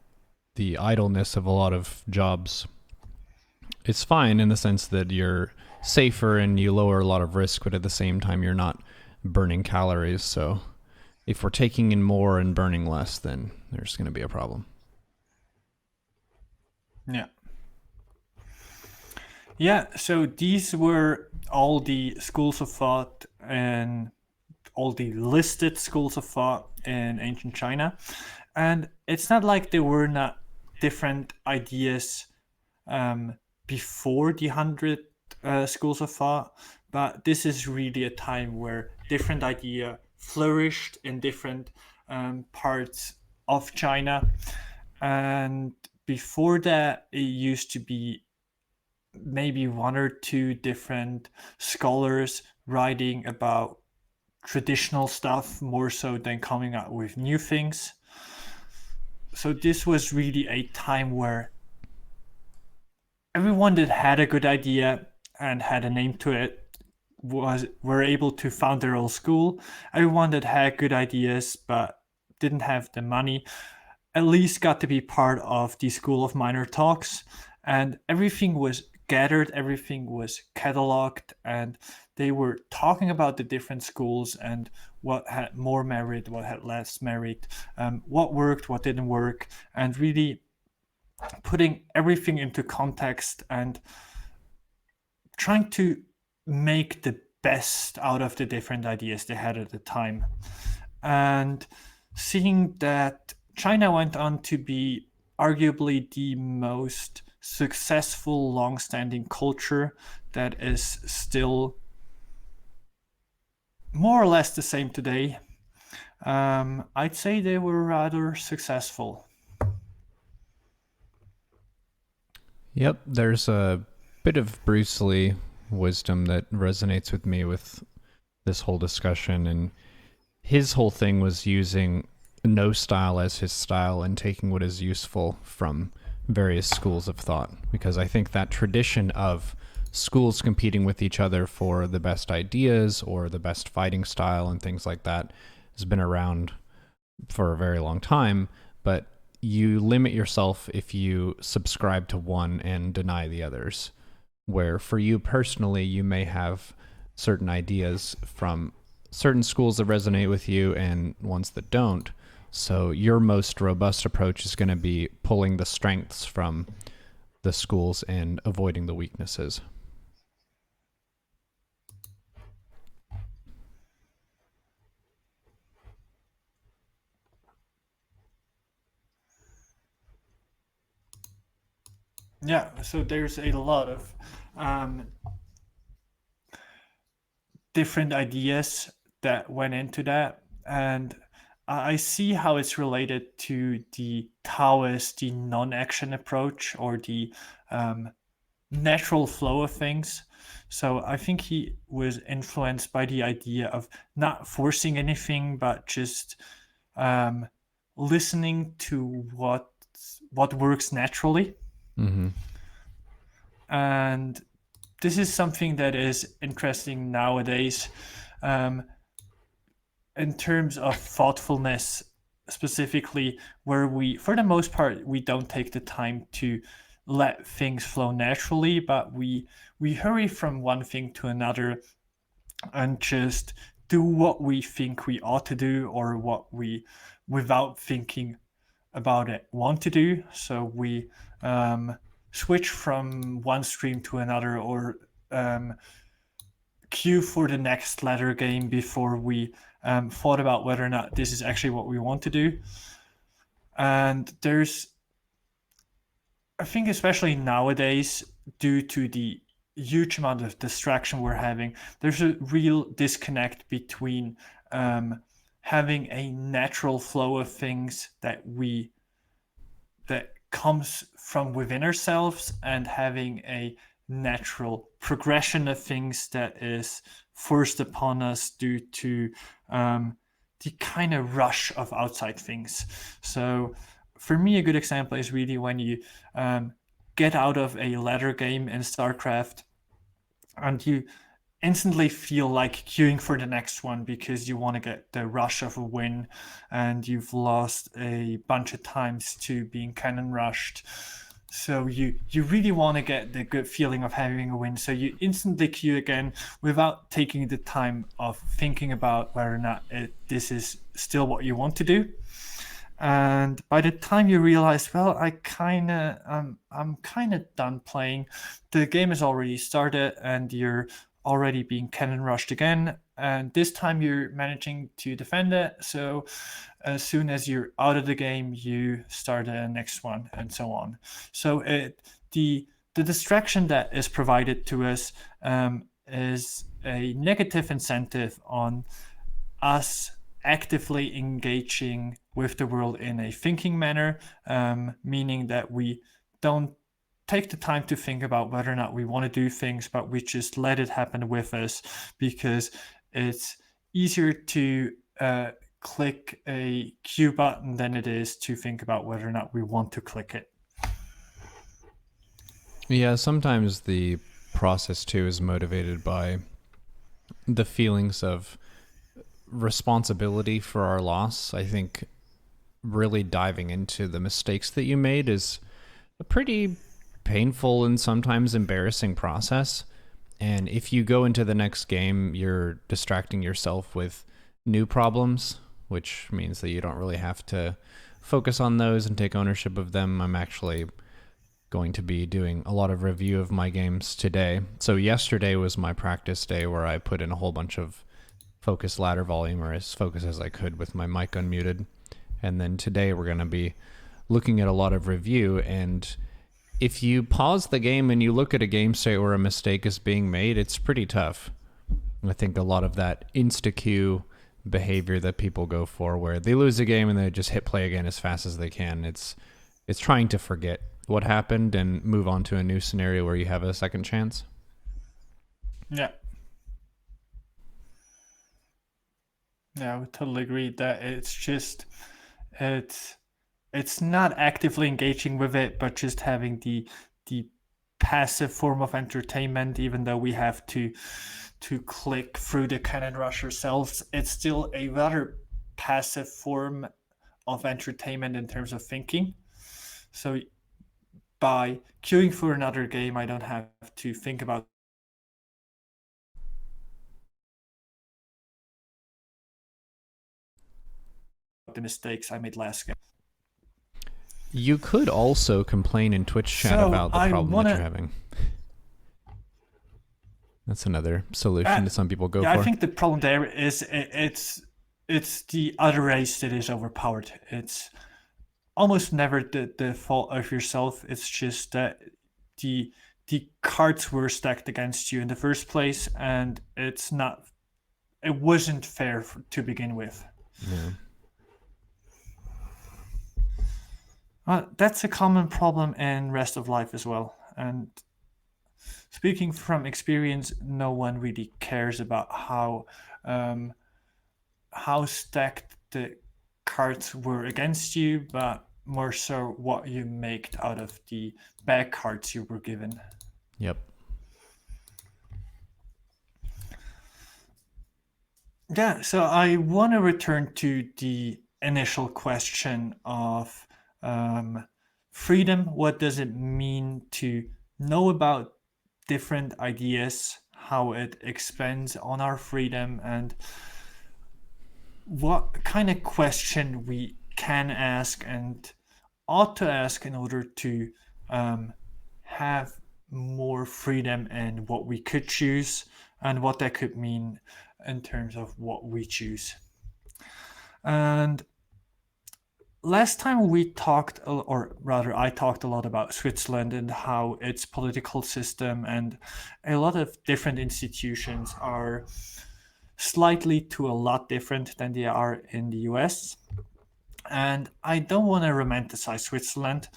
the idleness of a lot of jobs. It's fine in the sense that you're safer and you lower a lot of risk, but at the same time you're not burning calories. So if we're taking in more and burning less, then there's going to be a problem. Yeah. Yeah, so these were all the schools of thought and all the listed schools of thought in ancient China. And it's not like there were not different ideas before the 100 schools of thought, but this is really a time where different idea flourished in different parts of China. And before that, it used to be maybe one or two different scholars writing about traditional stuff more so than coming up with new things. So this was really a time where everyone that had a good idea and had a name to it was were able to found their own school. Everyone that had good ideas but didn't have the money at least got to be part of the School of Minor Talks, and everything was gathered, everything was cataloged, and they were talking about the different schools and what had more merit, what had less merit, what worked, what didn't work, and really putting everything into context and trying to make the best out of the different ideas they had at the time. And seeing that China went on to be arguably the most successful, long-standing culture that is still more or less the same today, I'd say they were rather successful. Yep, there's a bit of Bruce Lee wisdom that resonates with me with this whole discussion, and his whole thing was using no style as his style and taking what is useful from various schools of thought, because I think that tradition of schools competing with each other for the best ideas or the best fighting style and things like that has been around for a very long time, but you limit yourself if you subscribe to one and deny the others. Where for you personally, you may have certain ideas from certain schools that resonate with you and ones that don't. So your most robust approach is going to be pulling the strengths from the schools and avoiding the weaknesses. Yeah, so there's a lot of um, different ideas that went into that, and I see how it's related to the Taoist, the non-action approach, or the um, natural flow of things. So I think he was influenced by the idea of not forcing anything, but just um, listening to what works naturally. Mm-hmm. And this is something that is interesting nowadays, um, in terms of thoughtfulness, specifically, where we, for the most part, we don't take the time to let things flow naturally, but we hurry from one thing to another and just do what we think we ought to do, or what we, without thinking about it, want to do. So we um, switch from one stream to another, or um, queue for the next ladder game before we thought about whether or not this is actually what we want to do. And there's, I think, especially nowadays, due to the huge amount of distraction we're having, there's a real disconnect between having a natural flow of things that comes from within ourselves and having a natural progression of things that is forced upon us due to the kind of rush of outside things. So, for me, a good example is really when you get out of a ladder game in StarCraft and you instantly feel like queuing for the next one because you want to get the rush of a win and you've lost a bunch of times to being cannon rushed. So you really want to get the good feeling of having a win. So you instantly queue again without taking the time of thinking about whether or not this is still what you want to do. And by the time you realize, well, I'm kind of done playing, the game has already started and you're already being cannon rushed again, and this time you're managing to defend it. So as soon as you're out of the game, you start the next one, and so on. So the distraction that is provided to us is a negative incentive on us actively engaging with the world in a thinking manner, meaning that we don't take the time to think about whether or not we want to do things, but we just let it happen with us because it's easier to click a Q button than it is to think about whether or not we want to click it. Yeah, sometimes the process too is motivated by the feelings of responsibility for our loss. I think really diving into the mistakes that you made is a pretty painful and sometimes embarrassing process. And if you go into the next game, you're distracting yourself with new problems, which means that you don't really have to focus on those and take ownership of them. I'm actually going to be doing a lot of review of my games today. So yesterday was my practice day where I put in a whole bunch of focus ladder volume, or as focus as I could with my mic unmuted. And then today we're going to be looking at a lot of review. And if you pause the game and you look at a game state where a mistake is being made, it's pretty tough. I think a lot of that insta-queue behavior that people go for, where they lose a game and they just hit play again as fast as they can, it's trying to forget what happened and move on to a new scenario where you have a second chance. Yeah. Yeah, I would totally agree that it's it's not actively engaging with it, but just having the passive form of entertainment, even though we have to click through the cannon rush ourselves. It's still a rather passive form of entertainment in terms of thinking. So by queuing for another game, I don't have to think about the mistakes I made last game. You could also complain in Twitch chat So about the I problem that wanna, you're having. That's another solution that some people go yeah, I for. think the problem there is it's the other race that is overpowered. It's almost never the fault of yourself. It's just that the the cards were stacked against you in the first place, and it wasn't fair to begin with. Yeah. That's a common problem in rest of life as well. And speaking from experience, no one really cares about um, how stacked the cards were against you, but more so what you made out of the bad cards you were given. Yep. Yeah, so I want to return to the initial question of um, freedom. What does it mean to know about different ideas, how it expands on our freedom, and what kind of question we can ask and ought to ask in order to have more freedom in what we could choose and what that could mean in terms of what we choose. And last time we talked, or rather, I talked a lot about Switzerland and how its political system and a lot of different institutions are slightly to a lot different than they are in the US. And I don't want to romanticize Switzerland.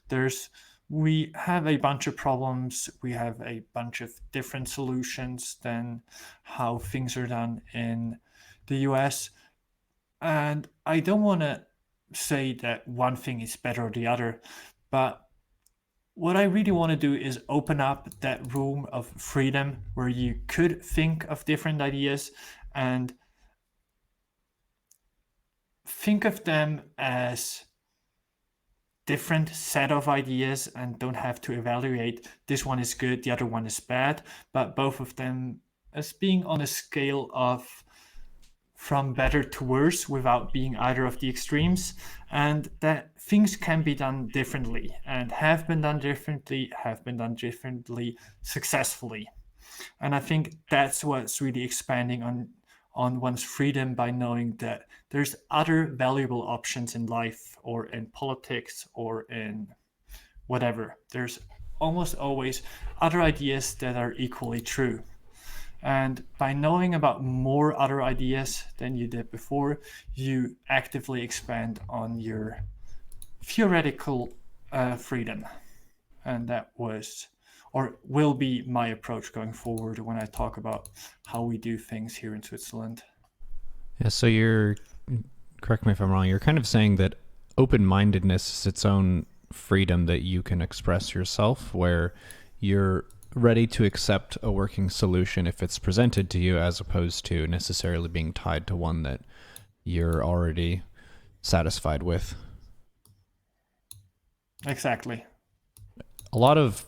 There's we have a bunch of problems. We have a bunch of different solutions than how things are done in the US. And I don't want to say that one thing is better or the other, but what I really want to do is open up that room of freedom where you could think of different ideas and think of them as different set of ideas and don't have to evaluate this one is good, the other one is bad, but both of them as being on a scale of from better to worse without being either of the extremes, and that things can be done differently and have been done differently successfully. And I think that's what's really expanding on one's freedom by knowing that there's other valuable options in life or in politics or in whatever. There's almost always other ideas that are equally true. And by knowing about more other ideas than you did before, you actively expand on your theoretical freedom. And that was or will be my approach going forward when I talk about how we do things here in Switzerland. Yeah, so you're, correct me if I'm wrong, you're kind of saying that open mindedness is its own freedom that you can express yourself, where you're ready to accept a working solution if it's presented to you, as opposed to necessarily being tied to one that you're already satisfied with. Exactly. A lot of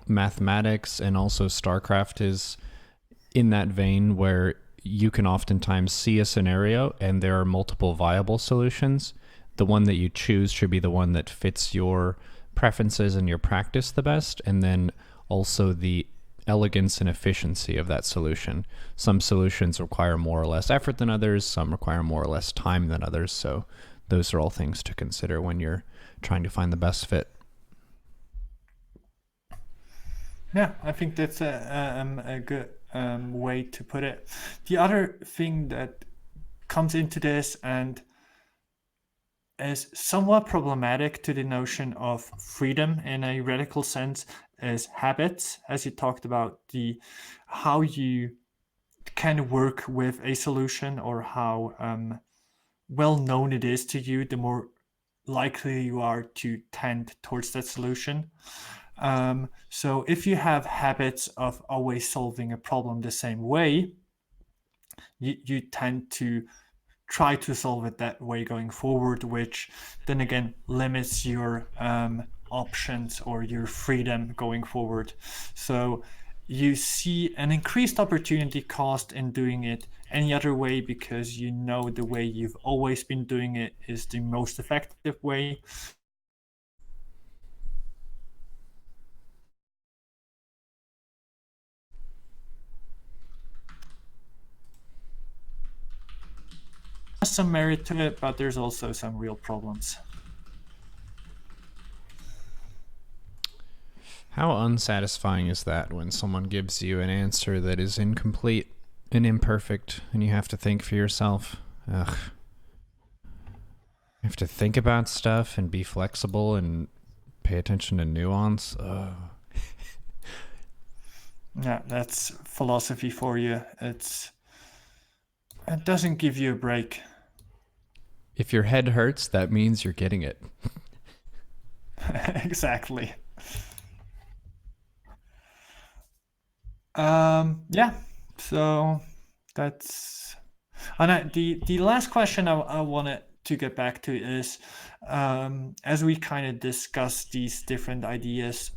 mathematics and also StarCraft is in that vein where you can oftentimes see a scenario and there are multiple viable solutions. The one that you choose should be the one that fits your preferences and your practice the best, and then also the elegance and efficiency of that solution. Some solutions require more or less effort than others, some require more or less time than others. So, those are all things to consider when you're trying to find the best fit. Yeah, I think that's a good way to put it. The other thing that comes into this and is somewhat problematic to the notion of freedom in a radical sense is habits, as you talked about the how you can work with a solution or how well known it is to you, the more likely you are to tend towards that solution. So if you have habits of always solving a problem the same way, you tend to try to solve it that way going forward, which then again limits your options or your freedom going forward. So you see an increased opportunity cost in doing it any other way because you know the way you've always been doing it is the most effective way. There's some merit to it, but there's also some real problems. How unsatisfying is that when someone gives you an answer that is incomplete and imperfect and you have to think for yourself? Ugh. You have to think about stuff and be flexible and pay attention to nuance. Ugh. Yeah, that's philosophy for you. It doesn't give you a break. If your head hurts, that means you're getting it. Exactly. Yeah. So that's and the last question I wanted to get back to is as we kind of discuss these different ideas,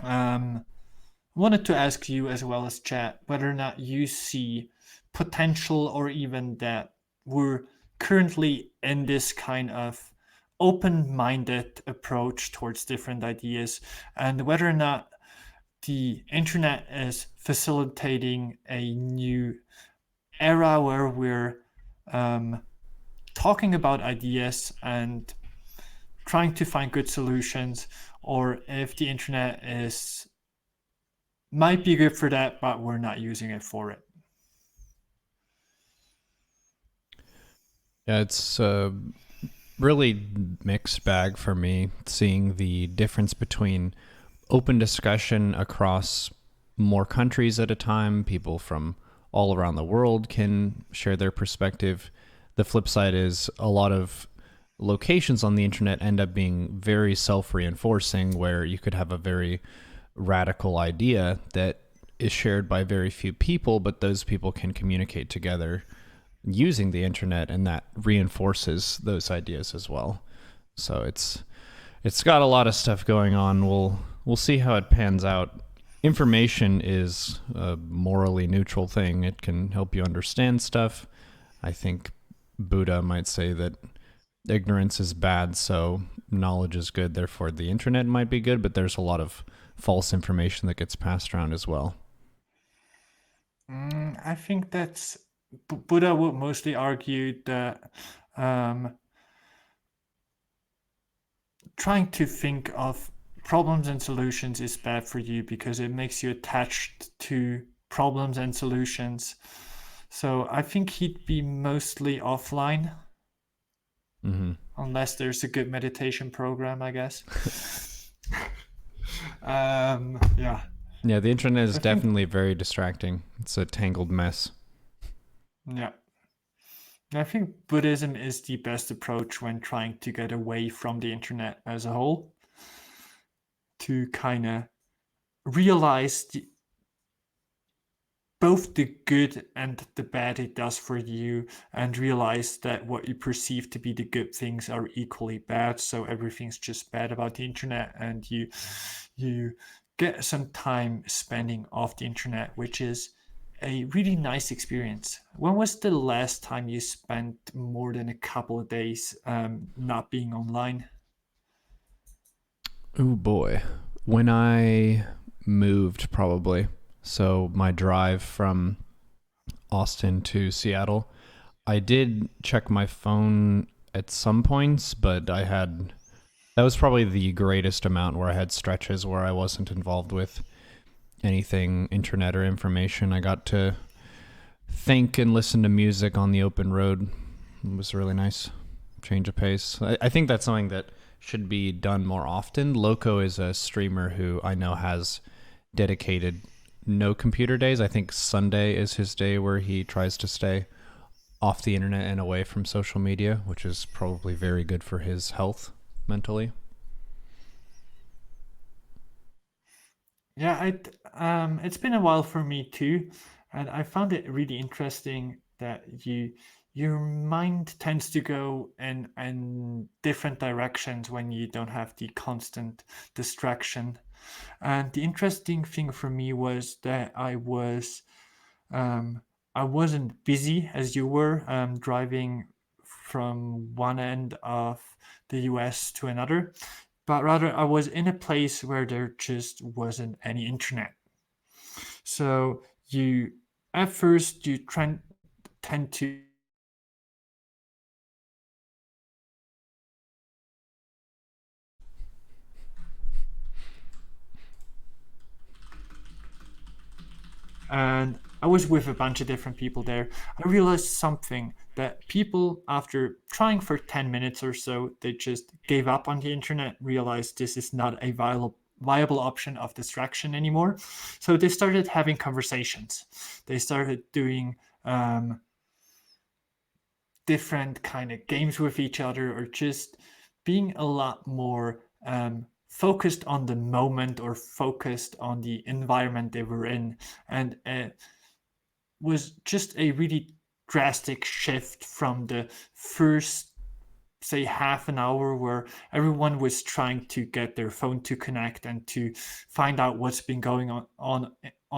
wanted to ask you as well as chat whether or not you see potential or even that we're currently in this kind of open-minded approach towards different ideas and whether or not the internet is facilitating a new era where we're um, talking about ideas and trying to find good solutions, or if the internet is might be good for that, but we're not using it for it. Yeah, it's really mixed bag for me, seeing the difference between open discussion across more countries at a time. People from all around the world can share their perspective. The flip side is a lot of locations on the internet end up being very self reinforcing, where you could have a very radical idea that is shared by very few people, but those people can communicate together using the internet, and that reinforces those ideas as well. So it's got a lot of stuff going on. We'll see how it pans out. Information is a morally neutral thing. It can help you understand stuff. I think Buddha might say that ignorance is bad, so knowledge is good. Therefore, the internet might be good, but there's a lot of false information that gets passed around as well. I think that's Buddha would mostly argue that um, trying to think of problems and solutions is bad for you because it makes you attached to problems and solutions. So I think he'd be mostly offline Mm-hmm. unless there's a good meditation program, I guess. Yeah. Yeah, the internet is I think, definitely very distracting. It's a tangled mess. yeah. I think Buddhism is the best approach when trying to get away from the internet as a whole, to kind of realize both the good and the bad it does for you, and realize that what you perceive to be the good things are equally bad, so everything's just bad about the internet, and you get some time spending off the internet, which is a really nice experience. When was the last time you spent more than a couple of days not being online? Oh boy. When I moved, probably. So my drive from Austin to Seattle, I did check my phone at some points, but that was probably the greatest amount where I had stretches where I wasn't involved with anything internet or information. I got to think and listen to music on the open road. It was really nice. Change of pace. I think that's something that should be done more often. Loco is a streamer who I know has dedicated no computer days. I think Sunday is his day where he tries to stay off the internet and away from social media, which is probably very good for his health mentally. Yeah, it's been a while for me too, and I found it really interesting that your mind tends to go in different directions when you don't have the constant distraction. And the interesting thing for me was that um, I wasn't busy as you were, driving from one end of the US to another, but rather I was in a place where there just wasn't any internet. So you, at first, tend to, and I was with a bunch of different people there. I realized something, that people, after trying for 10 minutes or so, they just gave up on the internet, realized this is not a viable option of distraction anymore. So they started having conversations. They started doing different kind of games with each other, or just being a lot more focused on the moment or focused on the environment they were in. And was just a really drastic shift from the first, say, half an hour where everyone was trying to get their phone to connect and to find out what's been going on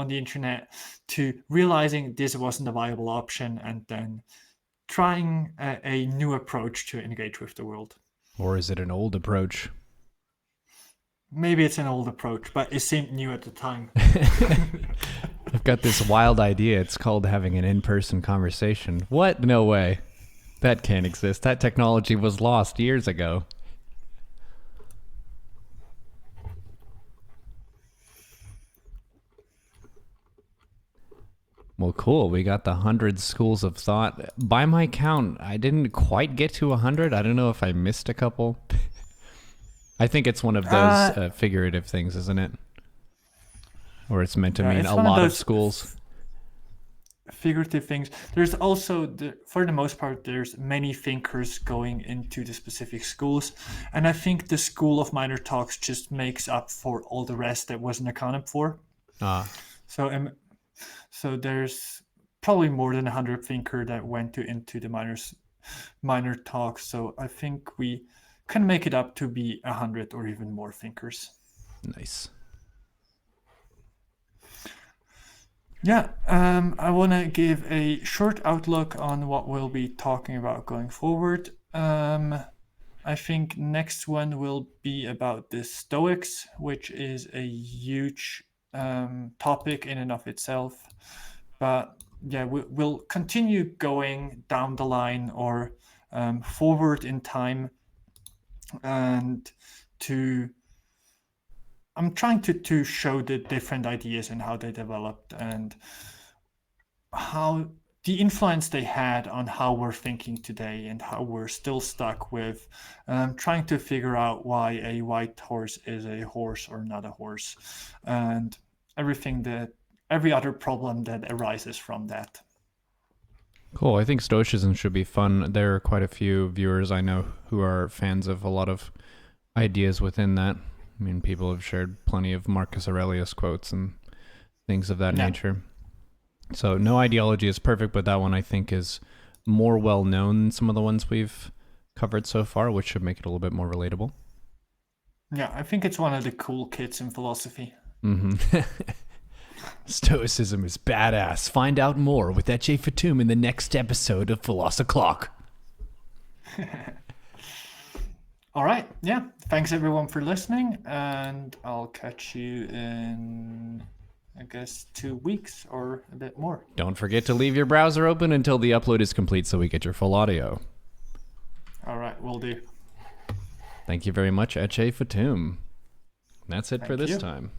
the internet, to realizing this wasn't a viable option, and then trying a new approach to engage with the world. Or is it an old approach? Maybe it's an old approach, but it seemed new at the time. I've got this wild idea. It's called having an in person conversation. What? No way. That can't exist. That technology was lost years ago. Well, cool. We got the 100 schools of thought. By my count, I didn't quite get to 100. I don't know if I missed a couple. I think it's one of those Uh, figurative things, isn't it? Or it's meant to yeah, mean a it's one of lot of those schools. figurative things. There's also, for the most part, there's many thinkers going into the specific schools, and I think the school of minor talks just makes up for all the rest that wasn't accounted for. Ah, So, so there's probably more than 100 thinker that went into the minor talks. So I think we can make it up to be 100 or even more thinkers. nice. Yeah, I want to give a short outlook on what we'll be talking about going forward. I think next one will be about the Stoics, which is a huge topic in and of itself. But yeah, we'll continue going down the line or forward in time, and to I'm trying to show the different ideas and how they developed and how the influence they had on how we're thinking today and how we're still stuck with trying to figure out why a white horse is a horse or not a horse, and every other problem that arises from that. Cool. I think Stoicism should be fun. There are quite a few viewers I know who are fans of a lot of ideas within that. I mean, people have shared plenty of Marcus Aurelius quotes and things of that Yeah, nature. So, no ideology is perfect, but that one I think is more well known than some of the ones we've covered so far, which should make it a little bit more relatable. yeah, I think it's one of the cool kids in philosophy. Mm-hmm. Stoicism is badass. Find out more with Eche Fatum in the next episode of Philosoclock. All right, yeah, thanks everyone for listening, and I'll catch you in, I guess, 2 weeks or a bit more. Don't forget to leave your browser open until the upload is complete so we get your full audio. All right, will do. Thank you very much, Eche Fatum. That's it for Thank this you. time.